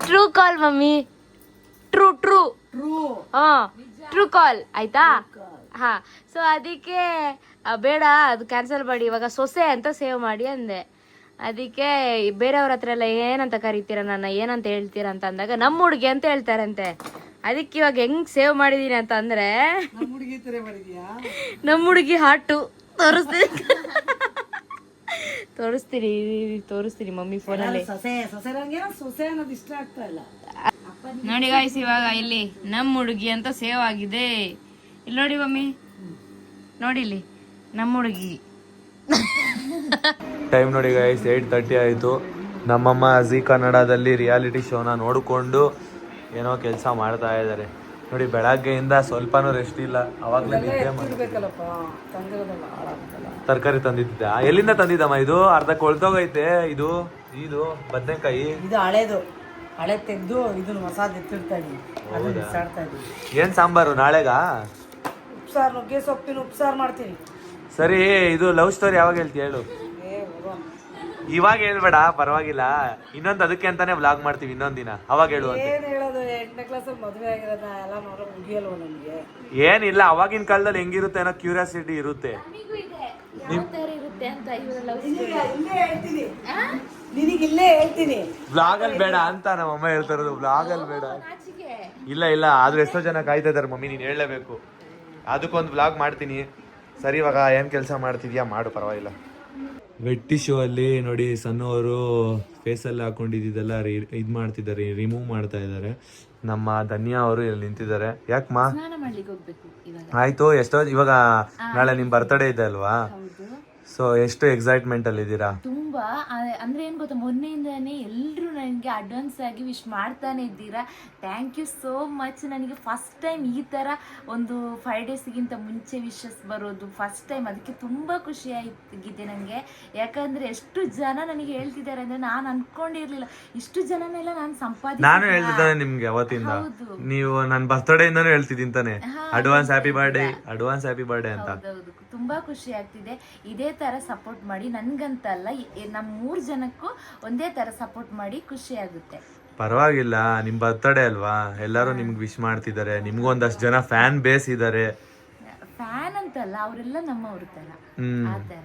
ಟ್ರೂ ಕಾಲ್, ಮಮ್ಮಿ ಟ್ರೂ ಟ್ರೂ ಕಾಲ್, ಆಯ್ತಾ? ಹಾ. ಸೊ ಅದಕ್ಕೆ ಬೇಡ, ಅದು ಕ್ಯಾನ್ಸಲ್ ಮಾಡಿ, ಇವಾಗ ಸೊಸೆ ಅಂತ ಸೇವ್ ಮಾಡಿ ಅಂದೆ. ಅದಕ್ಕೆ ಬೇರೆಯವ್ರ ಹತ್ರ ಎಲ್ಲ ಏನಂತ ಕರಿತೀರಾ, ನನ್ನ ಏನಂತ ಹೇಳ್ತೀರಾ ಅಂತ ಅಂದಾಗ ನಮ್ಮ ಹುಡುಗಿ ಅಂತ ಹೇಳ್ತಾರಂತೆ. ಅದಕ್ಕೆ ಇವಾಗ ಹೆಂಗ್ ಸೇವ್ ಮಾಡಿದೀನಿ ಅಂತ ಅಂದ್ರೆ, ನಮ್ಮ ಹುಡುಗಿ ಹಾಟು ತೋರಿಸ್ತೀನಿ ಮಮ್ಮಿ ಫೋನಲ್ಲಿ. ನೋಡಿ ಗಾಯ್ಸ್, ಇವಾಗ ಇಲ್ಲಿ ನಮ್ಮ ಹುಡುಗಿ ಅಂತ ಸೇವ್ ಆಗಿದೆ. ಇಲ್ಲಿ ನೋಡಿ ಮಮ್ಮಿ, ನೋಡಿ ಇಲ್ಲಿ ನಮ್ಮ ಹುಡುಗಿ. ಟೈಮ್ ನೋಡಿ ಗೈಸ್ 8:30 ಆಯಿತು. ನಮ್ಮಮ್ಮ ಜಿ ಕನ್ನಡದಲ್ಲಿ ರಿಯಾಲಿಟಿ ಶೋನ ನೋಡಿಕೊಂಡು ಏನೋ ಕೆಲಸ ಮಾಡ್ತಾ ಇದ್ದಾರೆ ನೋಡಿ. ಬೆಳಗ್ಗೆಯಿಂದ ಸ್ವಲ್ಪನೂ ರೆಸ್ಟ್ ಇಲ್ಲ. ಅವಾಗಲೇ ನಿದ್ದೆ ಇರ್ಬೇಕಲ್ಲಪ್ಪ, ತಂದಿರೋದಲ್ಲ ಹಾಳಾಗುತ್ತಲ್ಲ. ತರಕಾರಿ ತಂದಿದ್ದ. ಎಲ್ಲಿಂದ ತಂದಿದ್ದಮ್ಮ ಇದು? ಅರ್ಧ ಕೊಳ್ತೋಗೈತೆ ಇದು. ಇದು ಬದನೆಕಾಯಿ, ಇದು ಹಳೆ ತೆಗೆದು ಇದನ್ನ ಹೊಸಾದ್ ಎತ್ತಿಡ್ತಾ ಇದೀವಿ, ಅದನ್ನ ಬಿಸಾಡ್ತಾ ಇದೀವಿ. ಏನ್ ಸಾಂಬಾರು ನಾಳೆಗಾ? ಉಪ್ಸಾರು, ನುಗ್ಗೆ ಸೊಪ್ಪಿನ ಉಪ್ಸಾರು ಮಾಡ್ತೀನಿ. ಸರಿ, ಇದು ಲವ್ ಸ್ಟೋರಿ ಯಾವಾಗ ಹೇಳ್ತೀಯ ಹೇಳು? ಇವಾಗ ಹೇಳ್ಬೇಡ, ಪರವಾಗಿಲ್ಲ. ಇನ್ನೊಂದು ಅದಕ್ಕೆ ಅಂತಾನೆ ವ್ಲಾಗ್ ಮಾಡ್ತೀವಿ ಇನ್ನೊಂದ್ ದಿನ, ಅವಾಗ ಹೇಳು ಅಂತ. ಏನ್ ಹೇಳೋದು, 8ನೇ ಕ್ಲಾಸಲ್ಲಿ ಮದುವೆ ಆಗಿರೋದ ಎಲ್ಲ ನೋಡೋ ಮುಗಿಯಲ್ವ ನಮ್ಗೆ? ಏನಿಲ್ಲ, ಅವಾಗಿನ ಕಾಲದಲ್ಲಿ ಹೆಂಗಿರುತ್ತೆ ಅನ್ನೋ ಕ್ಯೂರಿಯಾಸಿಟಿ ಇರುತ್ತೆ. ಯಾವ ತರ ಇರುತ್ತೆ ಅಂತ ಇವಾಗ ಲವ್ ಇಲ್ಲೇ ಹೇಳ್ತೀನಿ, ನಿನಗಿಲ್ಲೇ ಹೇಳ್ತೀನಿ. ವ್ಲಾಗ್ ಅಲ್ಲಿ ಬೇಡ ಅಂತ ನಮ್ಮಮ್ಮ ಹೇಳ್ತಾ ಇರೋದು, ವ್ಲಾಗ್ ಅಲ್ಲಿ ಬೇಡ. ಇಲ್ಲ ಆದ್ರೂ ಎಷ್ಟೋ ಜನ ಕಾಯ್ತಾ ಇದಾರೆ ಮಮ್ಮಿ, ನೀನ್ ಹೇಳಲೇಬೇಕು. ಅದಕ್ಕೊಂದು ವ್ಲಾಗ್ ಮಾಡ್ತೀನಿ. ಸರಿ, ಇವಾಗ ಏನ್ ಕೆಲಸ ಮಾಡ್ತಿದ್ಯಾ ಮಾಡು, ಪರವಾಗಿಲ್ಲ. ವೆಟ್ಟಿ ಶೋ ಅಲ್ಲಿ ನೋಡಿ ಸಣ್ಣ ಅವರು ಫೇಸಲ್ಲಿ ಹಾಕೊಂಡಿದ್ದೆಲ್ಲ ಇದು ಮಾಡ್ತಿದ್ದಾರೆ, ರಿಮೂವ್ ಮಾಡ್ತಾ ಇದ್ದಾರೆ. ನಮ್ಮ ಧನ್ಯಾ ಅವರು ಇಲ್ಲಿ ನಿಂತಿದ್ದಾರೆ. ಯಾಕಮ್ಮ? ಸ್ನಾನ ಮಾಡ್ಲಿಕ್ಕೆ ಹೋಗ್ಬೇಕು ಇವಾಗ. ಆಯ್ತು, ಎಷ್ಟೋ ಇವಾಗ ನಾಳೆ ನಿಮ್ ಬರ್ತ್ಡೇ ಇದೆ ಅಲ್ವಾ? ಹೌದು, ಸೊ ಎಷ್ಟು ಎಕ್ಸೈಟ್ಮೆಂಟ್ ಅಲ್ಲಿ ಇದ್ದೀರಾ? ತುಂಬಾ ಅಂದ್ರೆ ಏನ್ ಗೊತ್ತಾ, ಮೊನ್ನೆಯಿಂದಾನೇ ಎಲ್ರು ನನಗೆ ಅಡ್ವಾನ್ಸ್ ಆಗಿ ವಿಶ್ ಮಾಡ್ತಾನೆ ಇದ್ದೀರಾ. Thank you so much. ನನಗೆ ಫಸ್ಟ್ ಟೈಮ್ ಈ ತರ ಒಂದು 5 ಡೇಸ್ಗಿಂತ ಮುಂಚೆ ವಿಶಸ್ ಬರೋದು ಫಸ್ಟ್ ಟೈಮ್. ಅದಕ್ಕೆ ತುಂಬಾ ಖುಷಿ ಆಗಿದೆ ನನಗೆ. ಯಾಕಂದ್ರೆ ಎಷ್ಟು ಜನ ನನಗೆ ಹೇಳ್ತಿದ್ದಾರೆ ಅಂದ್ರೆ ನಾನು ಅನ್ಕೊಂಡಿರ್ಲಿಲ್ಲ ಇಷ್ಟು ಜನನೆಲ್ಲ ನಾನು ನಾನು ಹೇಳ್ತಿದ್ದಾನೆ ನಿಮ್ಗೆ ಅವತ್ತಿಂದ. ನೀವು ನನ್ನ ಬರ್ತ್ಡೇ ಇಂದಾನು ಹೇಳ್ತಿದ್ದೀನಿ ತಾನೆ, ಅಡ್ವಾನ್ಸ್ ಹ್ಯಾಪಿ ಬರ್ಡೇ ಅಂತ. ಹೌದೌದು, ತುಂಬಾ ಖುಷಿ ಆಗ್ತಿದೆ. ಇದೇ ತರ ಸಪೋರ್ಟ್ ಮಾಡಿ, ನನ್ಗಂತಲ್ಲ ನಮ್ಮ 3 ಜನಕ್ಕೂ ಒಂದೇ ತರ ಸಪೋರ್ಟ್ ಮಾಡಿ, ಖುಷಿ ಆಗುತ್ತೆ. ಪರವಾಗಿಲ್ಲ, ನಿಮ್ ಬರ್ತ್ಡೇ ಅಲ್ವಾ, ಎಲ್ಲರೂ ನಿಮ್ಗೆ ವಿಶ್ ಮಾಡ್ತಿದ್ದಾರೆ. ನಿಮ್ಗೂ ಒಂದಷ್ಟು ಜನ ಫ್ಯಾನ್ ಬೇಸ್ ಇದ್ದಾರೆ. ಫ್ಯಾನ್ ಅಂತಲ್ಲ, ಅವರೆಲ್ಲ ನಮ್ಮವ್ರ ತರ, ಆ ತರ.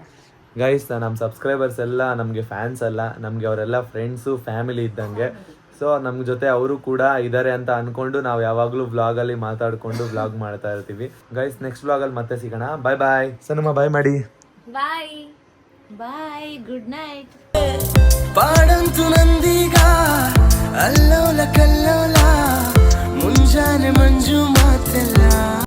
ಗೈಸ್, ನಮ್ಮ ಸಬ್ಸ್ಕ್ರೈಬರ್ಸ್ ಎಲ್ಲ ನಮಗೆ ಫ್ಯಾನ್ಸ್ ಅಲ್ಲ, ನಮಗೆ ಅವರೆಲ್ಲ ಫ್ರೆಂಡ್ಸು, ಫ್ಯಾಮಿಲಿ ಇದ್ದಂಗೆ. ಸೊ ನಮ್ಮ ಜೊತೆ ಅವರು ಕೂಡ ಇದ್ದಾರೆ ಅಂತ ಅನ್ಕೊಂಡು ನಾವು ಯಾವಾಗಲೂ ವ್ಲಾಗಲ್ಲಿ ಮಾತಾಡ್ಕೊಂಡು ವ್ಲಾಗ್ ಮಾಡ್ತಾ ಇರ್ತೀವಿ. ಗೈಸ್, ನೆಕ್ಸ್ಟ್ ವ್ಲಾಗಲ್ಲಿ ಮತ್ತೆ ಸಿಗೋಣ. ಬಾಯ್ ಬಾಯ್. ಸನಮ್ಮ ಬಾಯ್ ಮಾಡಿ. ಬಾಯ್ ಬಾಯ್, ಗುಡ್ ನೈಟ್. ಪಾಡಂತು ನಂದೀಗ ಅಲ್ಲೋಲ ಕಲ್ಲೋಲ ಮುಂಜಾನೆ ಮಂಜು